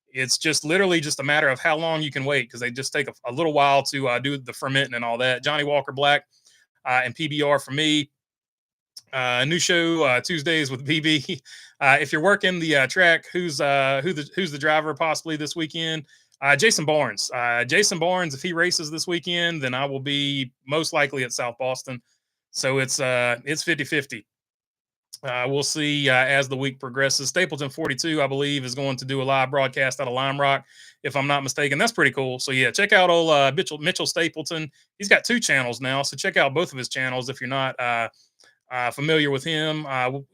It's just literally just a matter of how long you can wait, because they just take a little while to do the fermenting and all that. Johnny Walker Black and PBR for me. New show Tuesdays with BB. If you're working the track, who's the driver possibly this weekend? Jason Barnes. Jason Barnes, if he races this weekend, then I will be most likely at South Boston. So it's 50-50. We'll see as the week progresses. Stapleton 42, I believe, is going to do a live broadcast out of Lime Rock, if I'm not mistaken. That's pretty cool. So yeah, check out old Mitchell Stapleton. He's got 2 channels now, so check out both of his channels if you're not familiar with him.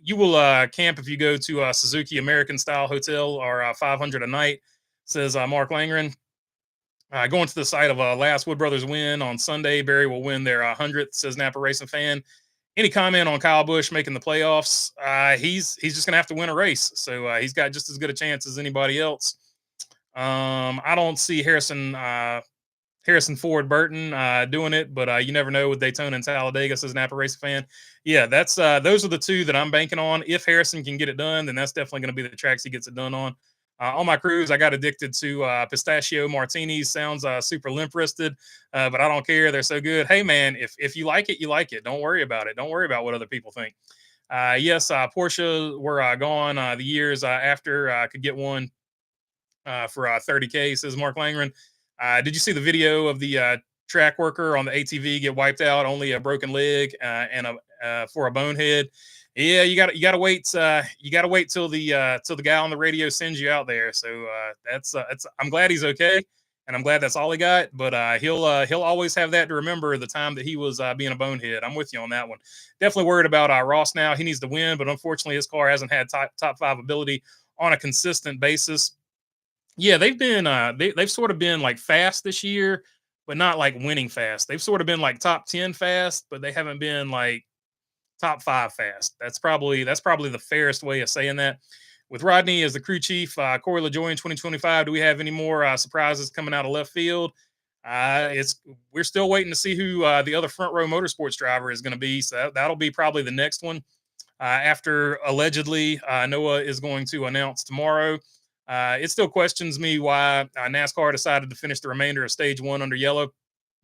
You will camp if you go to Suzuki American Style Hotel, or 500 a night, says Mark Langren. Going to the site of last Wood Brothers win on Sunday. Barry will win their 100th, says Napa Racing Fan. Any comment on Kyle Busch making the playoffs? He's just going to have to win a race. So he's got just as good a chance as anybody else. I don't see Harrison Ford Burton doing it, but you never know with Daytona and Talladega, says Napa Racing Fan. Yeah, that's those are the 2 that I'm banking on. If Harrison can get it done, then that's definitely going to be the tracks he gets it done on. On my cruise, I got addicted to pistachio martinis. Sounds super limp-wristed, but I don't care. They're so good. Hey, man, if you like it, you like it. Don't worry about it. Don't worry about what other people think. Yes, Porsche were gone the years after I could get one for $30K, says Mark Langren. Did you see the video of the track worker on the ATV get wiped out, only a broken leg and for a bonehead? Yeah, you got to wait. You got to wait till the guy on the radio sends you out there. So that's I'm glad he's okay, and I'm glad that's all he got. But he'll always have that to remember the time that he was being a bonehead. I'm with you on that one. Definitely worried about Ross now. He needs to win, but unfortunately his car hasn't had top 5 ability on a consistent basis. Yeah, they've sort of been like fast this year, but not like winning fast. They've sort of been like top 10 fast, but they haven't been like top 5 fast. That's probably the fairest way of saying that. With Rodney as the crew chief, Corey LaJoy in 2025, do we have any more surprises coming out of left field? We're still waiting to see who the other front row motorsports driver is going to be. So that'll be probably the next one. After allegedly Noah is going to announce tomorrow. It still questions me why NASCAR decided to finish the remainder of stage 1 under yellow.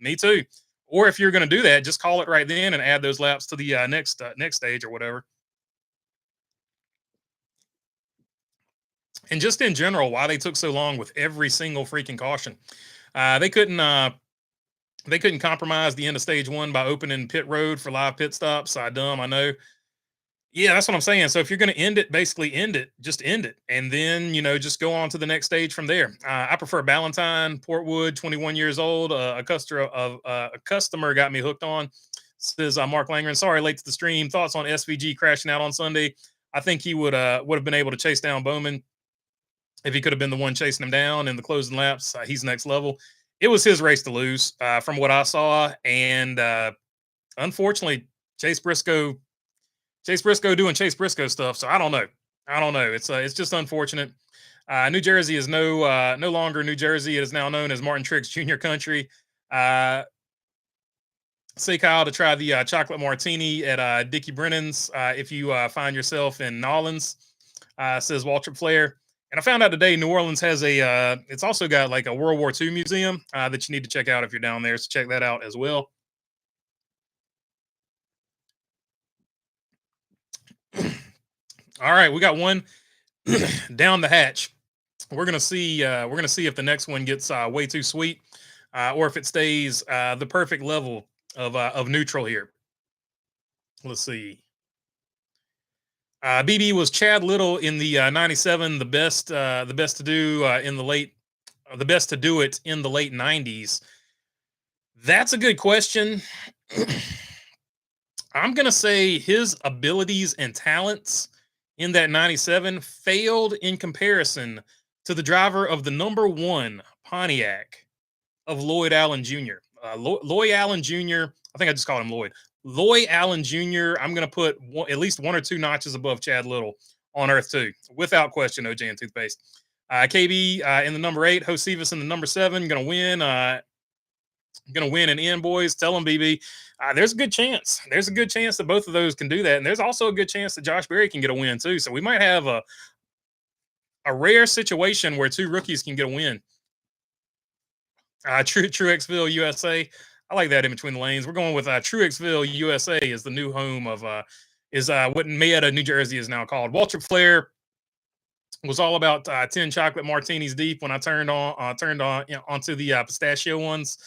Me too. Or if you're going to do that, just call it right then and add those laps to the next stage or whatever. And just in general, why they took so long with every single freaking caution. They couldn't compromise the end of stage 1 by opening pit road for live pit stops. Dumb, I know. Yeah, that's what I'm saying. So if you're going to end it, basically end it. Just end it. And then, just go on to the next stage from there. I prefer Ballantyne, Portwood, 21 years old. A customer got me hooked on, says Mark Langren. Sorry, late to the stream. Thoughts on SVG crashing out on Sunday? I think he would have been able to chase down Bowman if he could have been the one chasing him down in the closing laps. He's next level. It was his race to lose from what I saw. And unfortunately, Chase Briscoe doing Chase Briscoe stuff. So I don't know. It's just unfortunate. New Jersey is no longer New Jersey. It is now known as Martin Triggs Junior Country. Say Kyle to try the chocolate martini at Dickie Brennan's if you find yourself in Nolans, says Walter Flair. And I found out today New Orleans has it's also got like a World War II museum that you need to check out if you're down there. So check that out as well. All right, we got one down the hatch. We're gonna see if the next one gets way too sweet, or if it stays the perfect level of neutral here. Let's see. BB was Chad Little in the 97, the best to do it in the late 90s. That's a good question. I'm going to say his abilities and talents in that 97 failed in comparison to the driver of the number one Pontiac of Lloyd Allen Jr. Lloyd Allen Jr., I think I just called him Lloyd. Lloyd Allen Jr., I'm going to put at least one or two notches above Chad Little on Earth 2, without question, OJ and Toothpaste. KB in the number 8, Josephus in the number 7, going to win. Going to win and end, boys. Tell them, BB. There's a good chance. There's a good chance that both of those can do that. And there's also a good chance that Josh Berry can get a win, too. So we might have a rare situation where two rookies can get a win. Truexville, USA. I like that in between the lanes. We're going with Truexville, USA is the new home of what Marietta, New Jersey is now called. Walter Flair was all about 10 chocolate martinis deep when I turned onto the pistachio ones.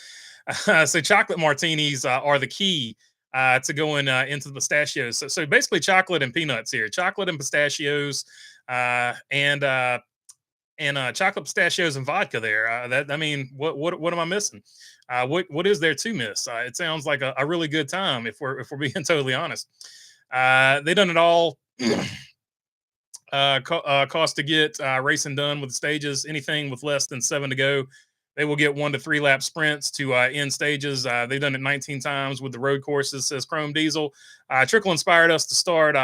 So chocolate martinis are the key to going into the pistachios. So basically chocolate and peanuts here, chocolate and pistachios, and chocolate pistachios and vodka there. What am I missing? What is there to miss? It sounds like a really good time if we're being totally honest. They done it all. Cost to get racing done with the stages. Anything with less than 7 to go, they will get 1 to 3 lap sprints to end stages. They've done it 19 times with the road courses, says Chrome Diesel. Trickle inspired us to start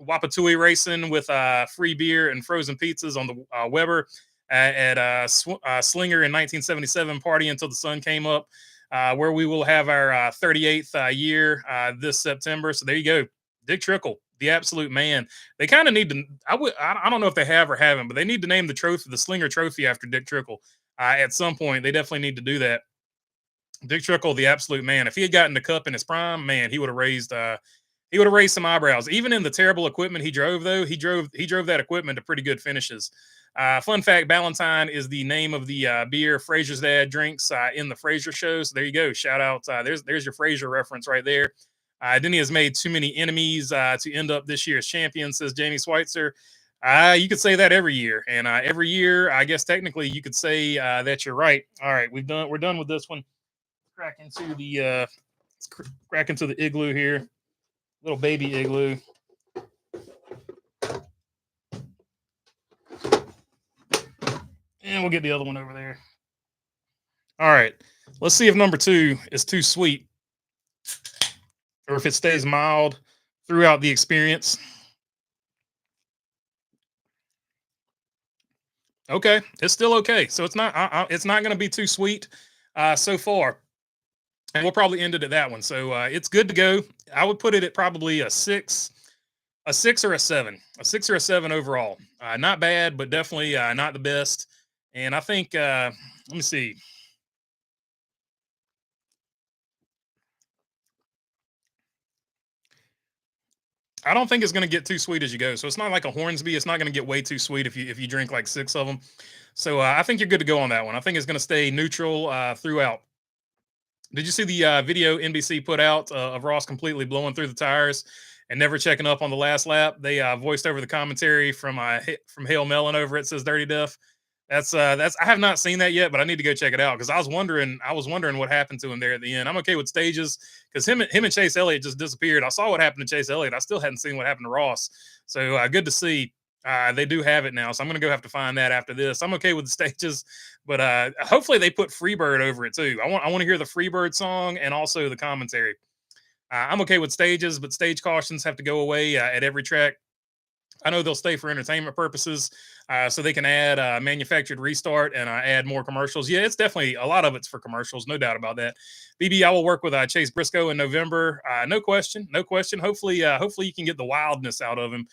Wapatui racing with free beer and frozen pizzas on the Weber at Slinger in 1977, party until the sun came up, where we will have our 38th year this September. So there you go. Dick Trickle, the absolute man. They kind of need to, I don't know if they have or haven't, but they need to name the trophy, the Slinger Trophy, after Dick Trickle. At some point, they definitely need to do that. Dick Trickle, the absolute man. If he had gotten the cup in his prime, man, he would have raised some eyebrows. Even in the terrible equipment he drove, though, he drove that equipment to pretty good finishes. Fun fact: Ballantine is the name of the beer Fraser's dad drinks in the Fraser show. So there you go. Shout out. There's your Fraser reference right there. Denny has made too many enemies to end up this year's champion, says Jamie Schweitzer. You could say that every year, and every year, I guess technically you could say that you're right. All right, we're done with this one. Crack into the igloo here, little baby igloo. And we'll get the other one over there. All right, let's see if number 2 is too sweet, or if it stays mild throughout the experience. Okay, it's still okay. So it's not going to be too sweet so far, and we'll probably end it at that one. So it's good to go. I would put it at probably a 6 or a 7, a 6 or a 7 overall. Not bad, but definitely not the best. And I think let me see. I don't think it's going to get too sweet as you go. So it's not like a Hornsby. It's not going to get way too sweet if you drink like 6 of them. So I think you're good to go on that one. I think it's going to stay neutral throughout. Did you see the video NBC put out of Ross completely blowing through the tires and never checking up on the last lap? They voiced over the commentary from Hale Mellon over it, says Dirty Duff. That's I have not seen that yet, but I need to go check it out because I was wondering what happened to him there at the end. I'm okay with stages because him and Chase Elliott just disappeared. I saw what happened to Chase Elliott. I still hadn't seen what happened to Ross. So good to see. They do have it now, so I'm gonna go have to find that after this. I'm okay with the stages, but hopefully they put Freebird over it too. I want to hear the Freebird song and also the commentary. I'm okay with stages, but stage cautions have to go away at every track. I know they'll stay for entertainment purposes, so they can add manufactured restart and add more commercials. Yeah, it's definitely a lot of it's for commercials, no doubt about that. BB, I will work with Chase Briscoe in November. No question. Hopefully you can get the wildness out of him.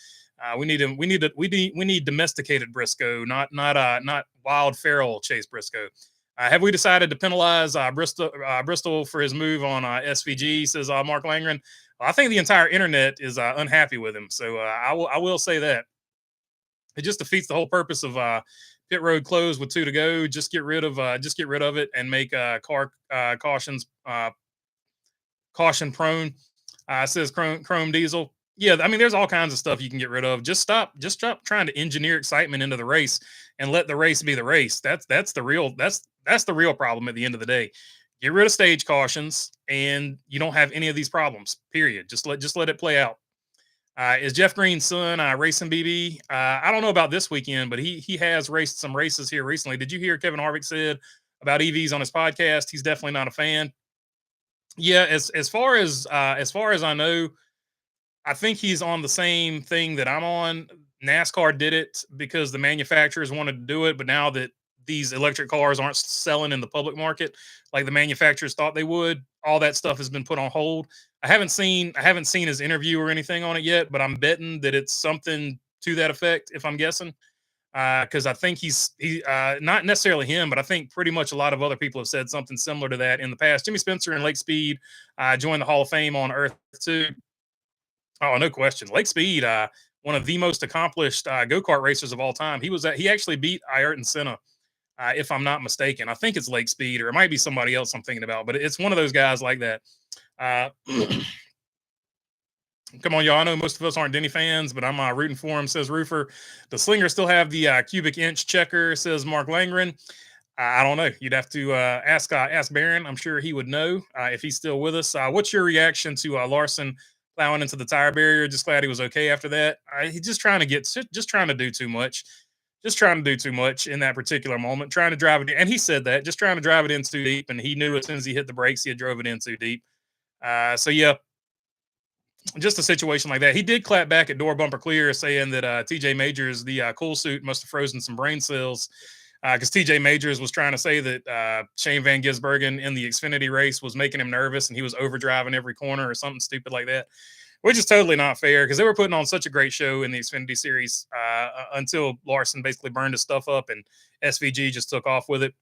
We need domesticated Briscoe, not wild feral Chase Briscoe. Have we decided to penalize Bristol for his move on SVG? Says Mark Langren. I think the entire internet is unhappy with him. So I will say that it just defeats the whole purpose of pit road closed with 2 to go. Just get rid of it and make car cautions caution prone. Says Chrome Diesel. Yeah, I mean, there's all kinds of stuff you can get rid of. Just stop trying to engineer excitement into the race and let the race be the race. That's the real problem at the end of the day. Get rid of stage cautions, and you don't have any of these problems. Period. Just let it play out. Is Jeff Green's son racing BB? I don't know about this weekend, but he has raced some races here recently. Did you hear Kevin Harvick said about EVs on his podcast? He's definitely not a fan. Yeah, as far as I know, I think he's on the same thing that I'm on. NASCAR did it because the manufacturers wanted to do it, but now that these electric cars aren't selling in the public market like the manufacturers thought they would, all that stuff has been put on hold. I haven't seen his interview or anything on it yet, but I'm betting that it's something to that effect. If I'm guessing, because I think he not necessarily him, but I think pretty much a lot of other people have said something similar to that in the past. Jimmy Spencer and Lake Speed joined the Hall of Fame on Earth too. Oh, no question. Lake Speed, one of the most accomplished go kart racers of all time. He actually beat Ayrton Senna, if I'm not mistaken. I think it's Lake Speed, or it might be somebody else I'm thinking about, but it's one of those guys like that. Uh, Come on, y'all. I know most of us aren't Denny fans, but I'm rooting for him, says Roofer. Does Slinger still have the cubic inch checker, says Mark Langren. I don't know. You'd have to ask Barron. I'm sure he would know if he's still with us. What's your reaction to Larson plowing into the tire barrier? Just glad he was okay after that. He's just trying to do too much. Just trying to do too much in that particular moment. Trying to drive it, and he said that. Just trying to drive it in too deep, and he knew as soon as he hit the brakes, he had drove it in too deep. So yeah, just a situation like that. He did clap back at door bumper clear, saying that TJ Majors, the cool suit, must have frozen some brain cells because TJ Majors was trying to say that Shane Van Gisbergen in the Xfinity race was making him nervous and he was overdriving every corner or something stupid like that, which is totally not fair because they were putting on such a great show in the Xfinity series until Larson basically burned his stuff up and SVG just took off with it.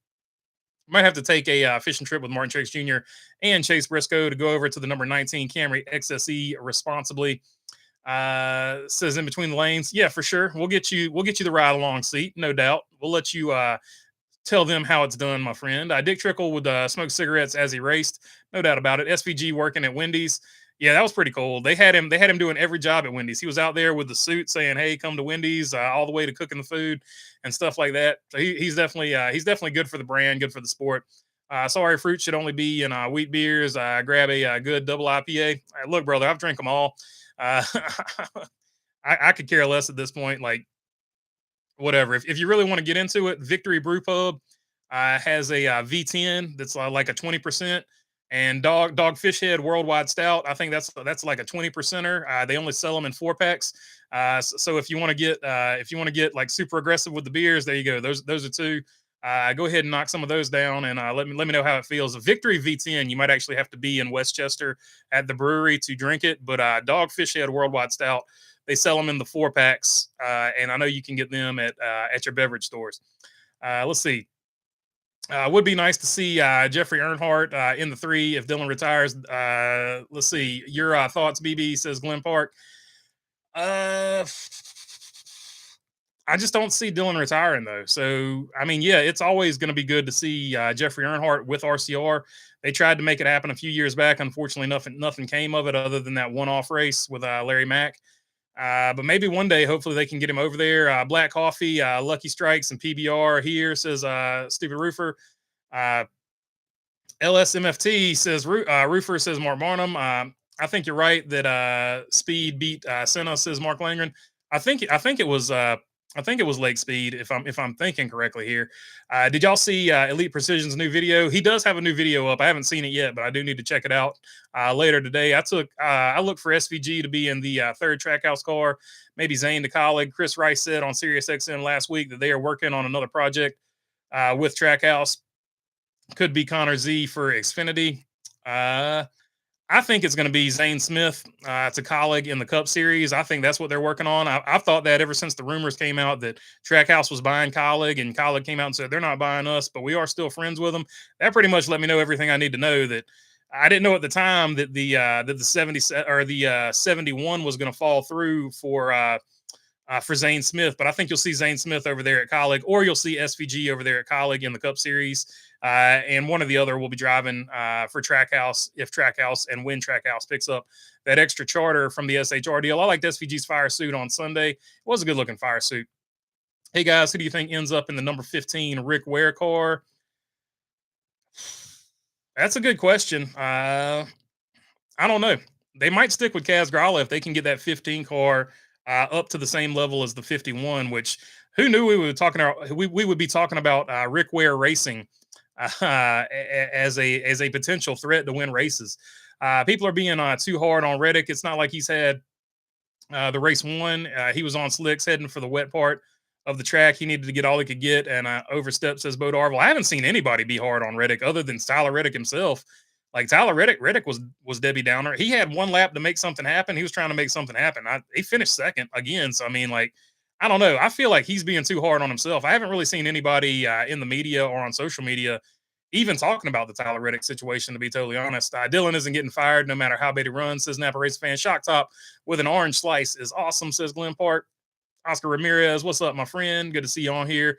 Might have to take a fishing trip with Martin Truex Jr. and Chase Briscoe to go over to the number 19 Camry XSE responsibly. Says in between the lanes. Yeah, for sure. We'll get you the ride along seat, no doubt. We'll let you tell them how it's done, my friend. Dick Trickle would smoke cigarettes as he raced, no doubt about it. SVG working at Wendy's. Yeah, that was pretty cool. They had him doing every job at Wendy's. He was out there with the suit saying, "Hey, come to Wendy's," all the way to cooking the food and stuff like that. So he's definitely good for the brand, good for the sport. Sorry, fruit should only be in wheat beers. Grab a good double IPA. Look, brother, I've drank them all. Uh, I could care less at this point. Like, whatever. If you really want to get into it, Victory Brew Pub has a V10 that's like a 20%, and Dogfish Head Worldwide Stout. I think that's like a 20%er. They only sell them in 4 packs. So if you want to get like super aggressive with the beers, there you go. Those are two. Go ahead and knock some of those down, and let me know how it feels. A Victory V10, you might actually have to be in Westchester at the brewery to drink it, but Dogfish Head Worldwide Stout, they sell them in the 4 packs, and I know you can get them at your beverage stores. Let's see. Would be nice to see Jeffrey Earnhardt in the 3 if Dylan retires. Let's see your thoughts, BB, says Glen Park. I just don't see Dylan retiring though. So I mean, yeah, it's always going to be good to see Jeffrey Earnhardt with RCR. They tried to make it happen a few years back. Unfortunately, nothing came of it other than that one-off race with Larry Mack. But maybe one day, hopefully, they can get him over there. Black Coffee, Lucky Strikes, and PBR here, says Stupid Roofer. LSMFT says Roofer, says Mark Barnum. I think you're right that Speed beat Senna, says Mark Langren. I think it was Lake Speed, if I'm thinking correctly here. Did y'all see Elite Precision's new video? He does have a new video up. I haven't seen it yet, but I do need to check it out later today. I looked for SVG to be in the third Trackhouse car, maybe Zane to Colleague. Chris Rice said on SiriusXM last week that they are working on another project with Trackhouse. Could be Connor Z for Xfinity. I think it's going to be Zane Smith to Colleague in the Cup Series. I think that's what they're working on. I've thought that ever since the rumors came out that Trackhouse was buying Colleague, and Colleague came out and said they're not buying us, but we are still friends with them. That pretty much let me know everything I need to know. That I didn't know at the time that the 70 or the 71 was going to fall through for Zane Smith, but I think you'll see Zane Smith over there at Colleague, or you'll see SVG over there at Colleague in the Cup Series. And one or the other will be driving for Trackhouse if Trackhouse and when Trackhouse picks up that extra charter from the SHR deal. I liked SVG's fire suit on Sunday. It was a good looking fire suit. Hey guys, who do you think ends up in the number 15 Rick Ware car? That's a good question. I don't know. They might stick with Kaz Grala if they can get that 15 car up to the same level as the 51. Which who knew we would talking about? We would be talking about Rick Ware Racing as a potential threat to win races. People are being too hard on Reddick. It's not like he's had the race one. He was on slicks heading for the wet part of the track. He needed to get all he could get and overstepped, says Bo Darville. I haven't seen anybody be hard on Reddick other than Tyler Reddick himself. Like Tyler Reddick was Debbie Downer. He had one lap to make something happen. He was trying to make something happen. He finished second again. So I mean, like, I don't know. I feel like he's being too hard on himself. I haven't really seen anybody in the media or on social media even talking about the Tyler Reddick situation, to be totally honest. Dylan isn't getting fired no matter how bad he runs, says Napa Race fan. Shock Top with an orange slice is awesome, says Glenn Park. Oscar Ramirez, what's up, my friend? Good to see you on here.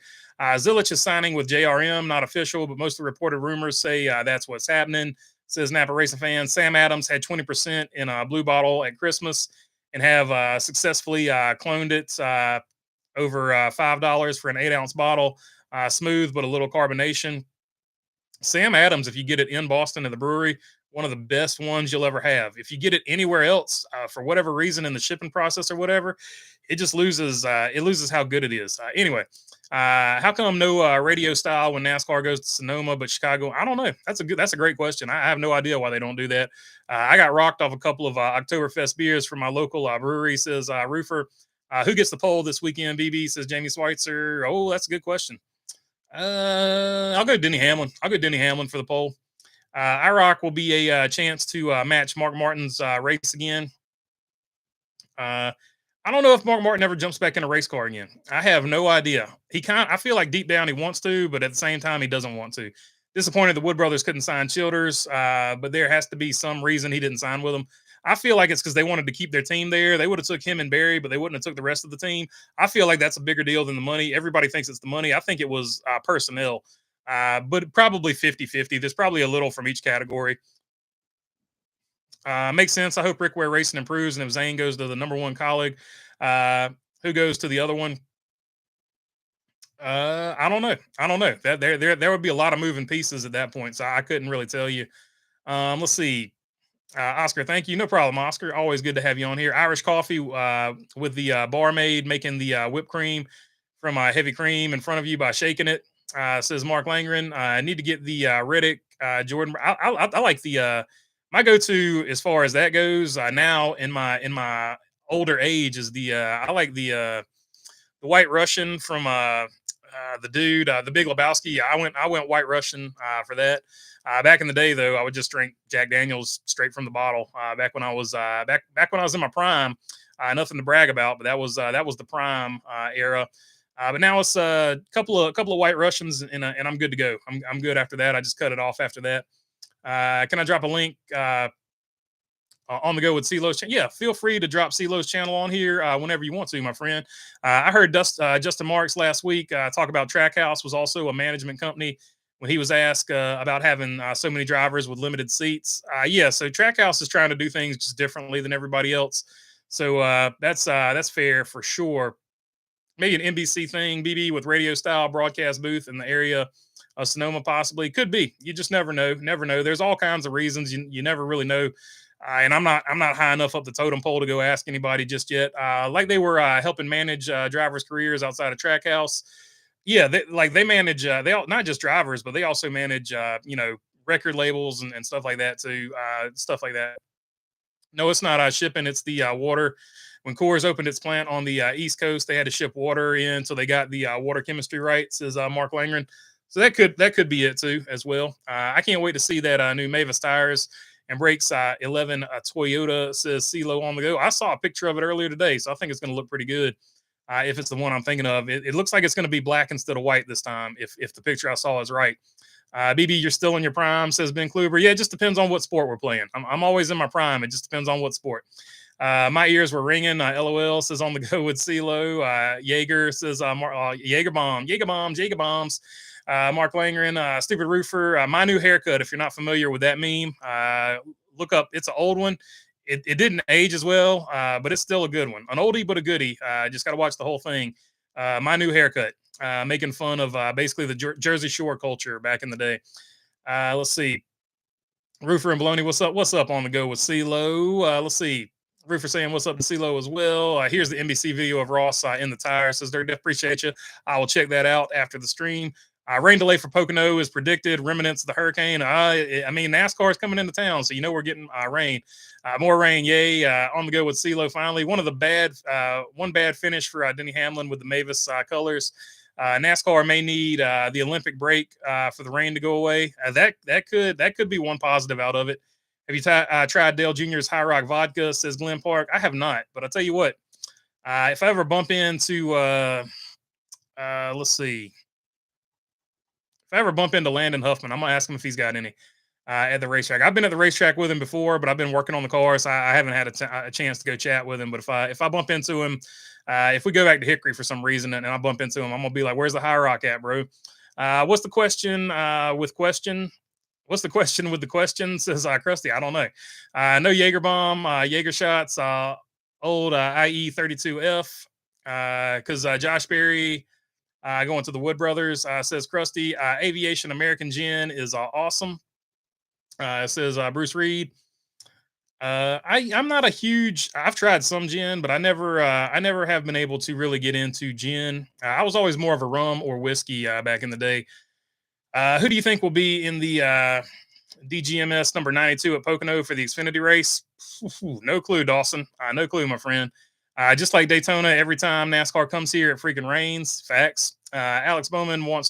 Zilich is signing with JRM, not official, but most of the reported rumors say that's what's happening, says Napa Racing fan. Sam Adams had 20% in a blue bottle at Christmas and have successfully cloned it over $5 for an 8-ounce bottle. Smooth, but a little carbonation. Sam Adams, if you get it in Boston at the brewery, one of the best ones you'll ever have. If you get it anywhere else, for whatever reason in the shipping process or whatever, it just loses. It loses how good it is. Anyway, how come no radio style when NASCAR goes to Sonoma, but Chicago? I don't know. That's a great question. I have no idea why they don't do that. I got rocked off a couple of Oktoberfest beers from my local brewery. Says Roofer. Who gets the poll this weekend? BB, says Jamie Schweitzer. Oh, that's a good question. I'll go Denny Hamlin. I'll go Denny Hamlin for the poll. IROC will be a chance to match Mark Martin's race again. I don't know if Mark Martin ever jumps back in a race car again. I have no idea. I feel like deep down he wants to, but at the same time he doesn't want to. Disappointed the Wood brothers couldn't sign Childers, but there has to be some reason he didn't sign with them. I feel like it's because they wanted to keep their team there. They would have took him and Barry, but they wouldn't have took the rest of the team. I feel like that's a bigger deal than the money. Everybody thinks it's the money. I think it was personnel, but probably 50-50. There's probably a little from each category. Makes sense. I hope Rick Ware Racing improves, and if Zane goes to the number one colleague, who goes to the other one? I don't know. I don't know. That there would be a lot of moving pieces at that point, so I couldn't really tell you. Let's see. Oscar, thank you. No problem, Oscar. Always good to have you on here. Irish coffee with the barmaid making the whipped cream from heavy cream in front of you by shaking it. Says Mark Langren. I need to get the Riddick Jordan. I like the my go-to as far as that goes now in my older age is the I like the White Russian from the dude, the Big Lebowski. I went White Russian for that. Back in the day, though, I would just drink Jack Daniels straight from the bottle. Back when I was back when I was in my prime, nothing to brag about, but that was the prime era. But now it's a couple of White Russians, and I'm good to go. I'm good after that. I just cut it off after that. Can I drop a link on the go with CeeLo's channel? Yeah, feel free to drop CeeLo's channel on here whenever you want to, my friend. I heard Justin Marks last week talk about Trackhouse was also a management company when he was asked about having so many drivers with limited seats. Yeah, so Trackhouse is trying to do things just differently than everybody else. So that's fair for sure. Maybe an NBC thing, BB, with radio style broadcast booth in the area of Sonoma, possibly. Could be. You just never know. Never know. There's all kinds of reasons. You never really know. And I'm not high enough up the totem pole to go ask anybody just yet. Like they were helping manage drivers' careers outside of Trackhouse. Yeah, they manage. They all, not just drivers, but they also manage record labels and stuff like that too. Stuff like that. No, it's not shipping. It's the water. When Coors opened its plant on the East Coast, they had to ship water in, so they got the water chemistry right. Says Mark Langren. So that could be it too as well. I can't wait to see that new Mavis tires and brakes 11 Toyota, says CeeLo on the go. I saw a picture of it earlier today, so I think it's going to look pretty good. If it's the one I'm thinking of, it looks like it's going to be black instead of white this time. If the picture I saw is right. BB, you're still in your prime, says Ben Kluber. Yeah, it just depends on what sport we're playing. I'm always in my prime. It just depends on what sport. My ears were ringing. LOL says on the go with CeeLo. Jaeger says Jaeger bombs. Mark Langren, stupid roofer. My new haircut. If you're not familiar with that meme, look up. It's an old one. It didn't age as well, but it's still a good one. An oldie but a goodie. Just got to watch the whole thing. My new haircut. Making fun of basically the Jersey Shore culture back in the day. Let's see. Roofer and Baloney, what's up? What's up on the go with CeeLo? Let's see. Roofer saying what's up to CeeLo as well. Here's the NBC video of Ross in the tire. Says Dirk, appreciate you. I will check that out after the stream. Rain delay for Pocono is predicted. Remnants of the hurricane. I mean, NASCAR is coming into town, so you know we're getting rain. More rain, yay! On the go with CeeLo. Finally, one bad finish for Denny Hamlin with the Mavis colors. NASCAR may need the Olympic break for the rain to go away. That could be one positive out of it. Have you tried Dale Jr.'s High Rock Vodka? Says Glenn Park. I have not, but I'll tell you what. If I ever bump into, let's see, if I ever bump into Landon Huffman, I'm gonna ask him if he's got any at the racetrack. I've been at the racetrack with him before, but I've been working on the car, so I haven't had a chance to go chat with him. But if I bump into him, if we go back to Hickory for some reason and I bump into him, I'm gonna be like, "Where's the High Rock at, bro?" What's the question with question? What's the question with the question? Says Krusty. I don't know. No Jaeger bomb, Jaeger shots, old IE 32F. Because Josh Berry going to the Wood Brothers says Krusty. Aviation American Gin is awesome. Says Bruce Reed. I'm not a huge. I've tried some gin, but I never have been able to really get into gin. I was always more of a rum or whiskey back in the day. Who do you think will be in the DGMS number 92 at Pocono for the Xfinity race? No clue, Dawson. No clue, my friend. Just like Daytona, every time NASCAR comes here, it freaking rains. Facts. Alex Bowman wants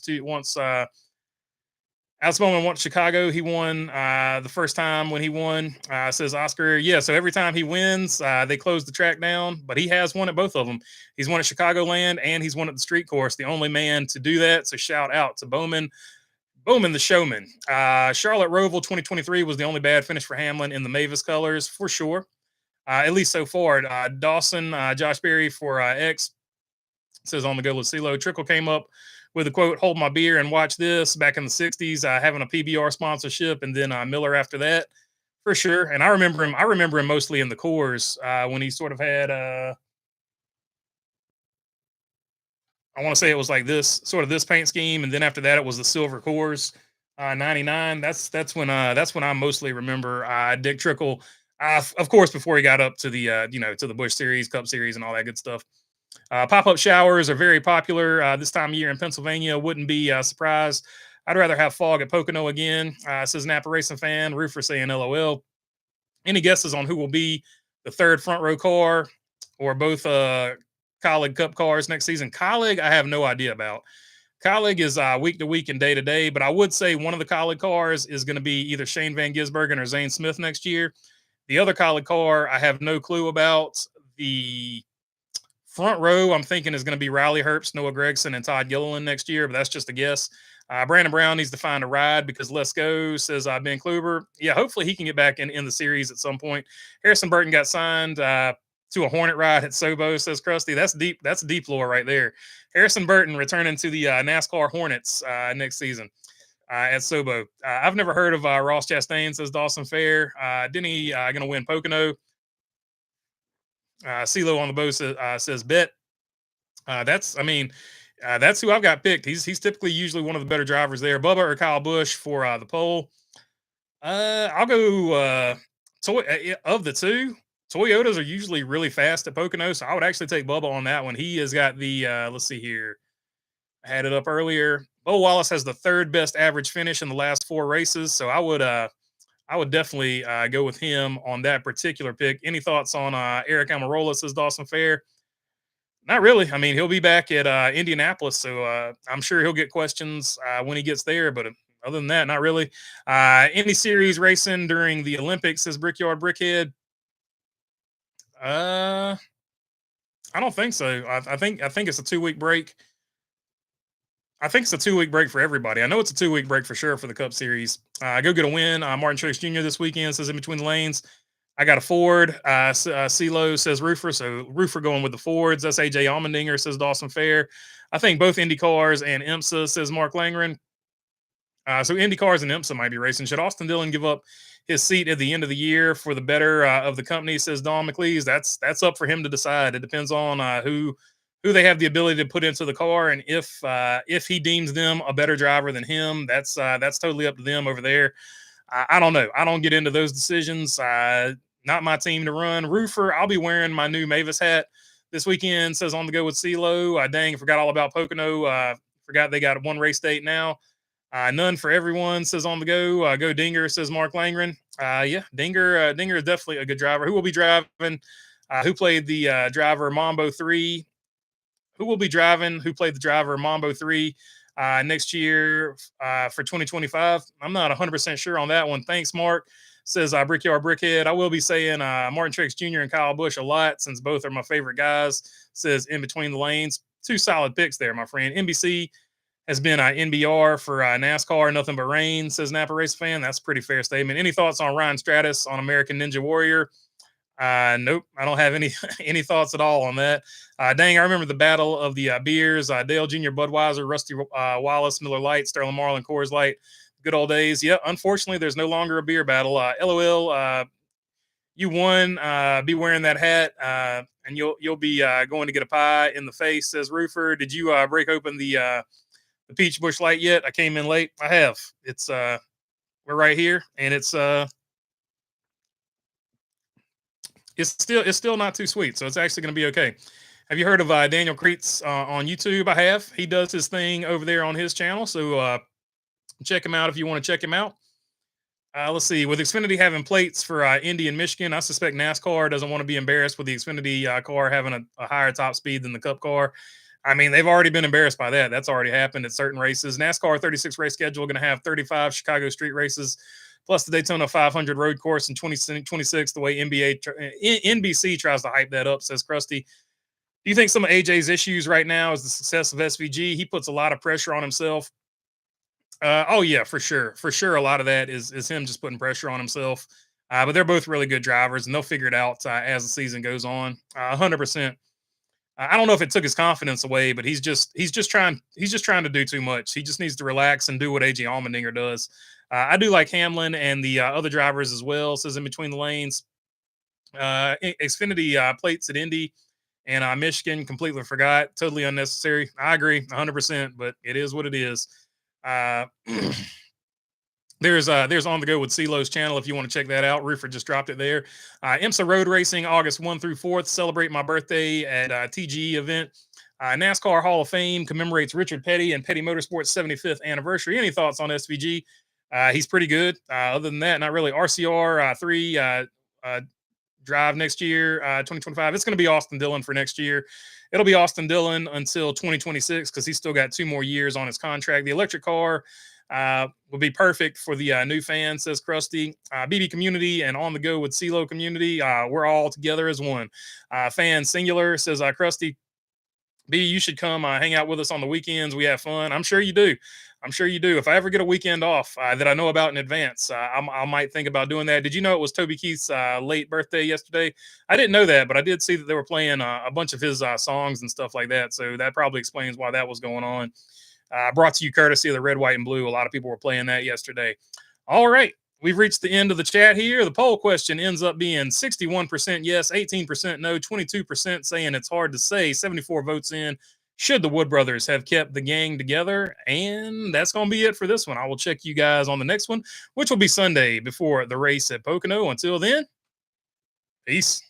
Chicago. He won the first time when he won. Says Oscar. Yeah, so every time he wins, they close the track down. But he has won at both of them. He's won at Chicagoland and he's won at the street course. The only man to do that. So shout out to Bowman. Bowman the showman. Charlotte Roval 2023 was the only bad finish for Hamlin in the Mavis colors, for sure. At least so far. Dawson, Josh Berry for X says on the go with CeeLo. Trickle came up with a quote, "Hold my beer and watch this," back in the 60s, having a PBR sponsorship, and then Miller after that, for sure. And I remember him mostly in the Coors when he sort of had I want to say it was like this paint scheme, and then after that it was the silver Coors 99. That's when I mostly remember Dick Trickle. Of course, before he got up to the to the Busch Series, Cup Series, and all that good stuff. Pop-up showers are very popular this time of year in Pennsylvania. Wouldn't be surprised. I'd rather have fog at Pocono again. Says Napa Racing fan. Roofer saying LOL. Any guesses on who will be the third front row car or both Colleague Cup cars next season? Colleague, I have no idea about. Colleague is week to week and day to day, but I would say one of the Colleague cars is going to be either Shane Van Gisbergen or Zane Smith next year. The other Colleague car, I have no clue about. The front row, I'm thinking, is going to be Riley Herbst, Noah Gregson, and Todd Gilliland next year, but that's just a guess. Brandon Brown needs to find a ride because let's go, says Ben Kluber. Yeah, hopefully he can get back in the series at some point. Harrison Burton got signed to a Hornet ride at Sobo, says Krusty. That's deep. That's deep lore right there. Harrison Burton returning to the NASCAR Hornets next season at Sobo. I've never heard of Ross Chastain, says Dawson Fair. Denny going to win Pocono. CeeLo on the bow says bet. That's who I've got picked. He's typically usually one of the better drivers there. Bubba or Kyle Busch for the pole. I'll go of the two. Toyotas are usually really fast at Pocono, so I would actually take Bubba on that one. He has got the let's see here. I had it up earlier. Bo Wallace has the third best average finish in the last 4 races, so I would definitely go with him on that particular pick. Any thoughts on Eric Almirola, says Dawson Fair? Not really. I mean, he'll be back at Indianapolis, so I'm sure he'll get questions when he gets there, but other than that, not really. Any series racing during the Olympics, says Brickyard Brickhead. I don't think so. I think it's a 2-week break. I think it's a 2-week break for everybody. I know it's a 2-week break for sure for the Cup Series. Go get a win. Martin Truex Jr. this weekend, says in between the lanes. I got a Ford. CeeLo says Roofer. So Roofer going with the Fords. That's AJ Allmendinger, says Dawson Fair. I think both Indy cars and IMSA, says Mark Langren. So Indy cars and IMSA might be racing. Should Austin Dillon give up his seat at the end of the year for the better of the company, says Don McLeese? That's up for him to decide. It depends on who they have the ability to put into the car, and if he deems them a better driver than him, that's totally up to them over there. I don't know. I don't get into those decisions. Not my team to run. Roofer, I'll be wearing my new Mavis hat this weekend. Says on the go with CeeLo. Dang, forgot all about Pocono. Forgot they got one race date now. None for everyone, says on the go. Go Dinger, says Mark Langren. Yeah, Dinger is definitely a good driver. Who will be driving? Who played the driver Mambo 3? Who will be driving? Who played the driver Mambo 3 next year for 2025? I'm not 100% sure on that one. Thanks, Mark. Says Brickyard Brickhead. I will be saying Martin Truex Jr. and Kyle Busch a lot since both are my favorite guys. Says in between the lanes. Two solid picks there, my friend. NBC has been NBR for NASCAR, nothing but rain, says Napa Race fan. That's a pretty fair statement. Any thoughts on Ryan Stratus on American Ninja Warrior? Nope, I don't have any any thoughts at all on that. Dang, I remember the battle of the beers. Dale Jr., Budweiser, Rusty Wallace, Miller Lite, Sterling Marlin, Coors Light. Good old days. Yeah, unfortunately, there's no longer a beer battle. LOL, you won. Be wearing that hat, and you'll be going to get a pie in the face, says Roofer. Did you break open the Peach Bush Light yet? I came in late. I have. It's we're right here, and it's still not too sweet, so it's actually going to be okay. Have you heard of Daniel Creets on YouTube? I have. He does his thing over there on his channel, so check him out if you want to check him out. Let's see. With Xfinity having plates for Indy and Michigan, I suspect NASCAR doesn't want to be embarrassed with the Xfinity car having a higher top speed than the Cup car. I mean, they've already been embarrassed by that. That's already happened at certain races. NASCAR 36 race schedule going to have 35 Chicago street races, plus the Daytona 500 road course in 2026. The way NBC tries to hype that up, says Krusty. Do you think some of AJ's issues right now is the success of SVG? He puts a lot of pressure on himself. Oh yeah, for sure. For sure. A lot of that is him just putting pressure on himself. But they're both really good drivers and they'll figure it out as the season goes on. 100%. I don't know if it took his confidence away, but he's just trying to do too much. He just needs to relax and do what AJ Allmendinger does. I do like Hamlin and the other drivers as well. Says in between the lanes. Xfinity plates at Indy and Michigan, completely forgot. Totally unnecessary. I agree 100%, but it is what it is. There's on the go with CeeLo's channel if you want to check that out. Roofer just dropped it there. IMSA Road Racing, August 1 through 4th. Celebrate my birthday at TGE event. NASCAR Hall of Fame commemorates Richard Petty and Petty Motorsports 75th anniversary. Any thoughts on SVG? He's pretty good. Other than that, not really. RCR 3 drive next year, 2025. It's going to be Austin Dillon for next year. It'll be Austin Dillon until 2026 because he's still got 2 more years on his contract. The electric car will be perfect for the new fans, says Krusty. BB community and on the go with CeeLo community. We're all together as one. Fan singular, says Krusty. B, you should come hang out with us on the weekends. We have fun. I'm sure you do. I'm sure you do. If I ever get a weekend off that I know about in advance, I might think about doing that. Did you know it was Toby Keith's late birthday yesterday? I didn't know that, but I did see that they were playing a bunch of his songs and stuff like that. So that probably explains why that was going on. Brought to you courtesy of the Red, White, and Blue. A lot of people were playing that yesterday. All right. We've reached the end of the chat here. The poll question ends up being 61% yes, 18% no, 22% saying it's hard to say, 74 votes in. Should the Wood brothers have kept the gang together? And that's going to be it for this one. I will check you guys on the next one, which will be Sunday before the race at Pocono. Until then, peace.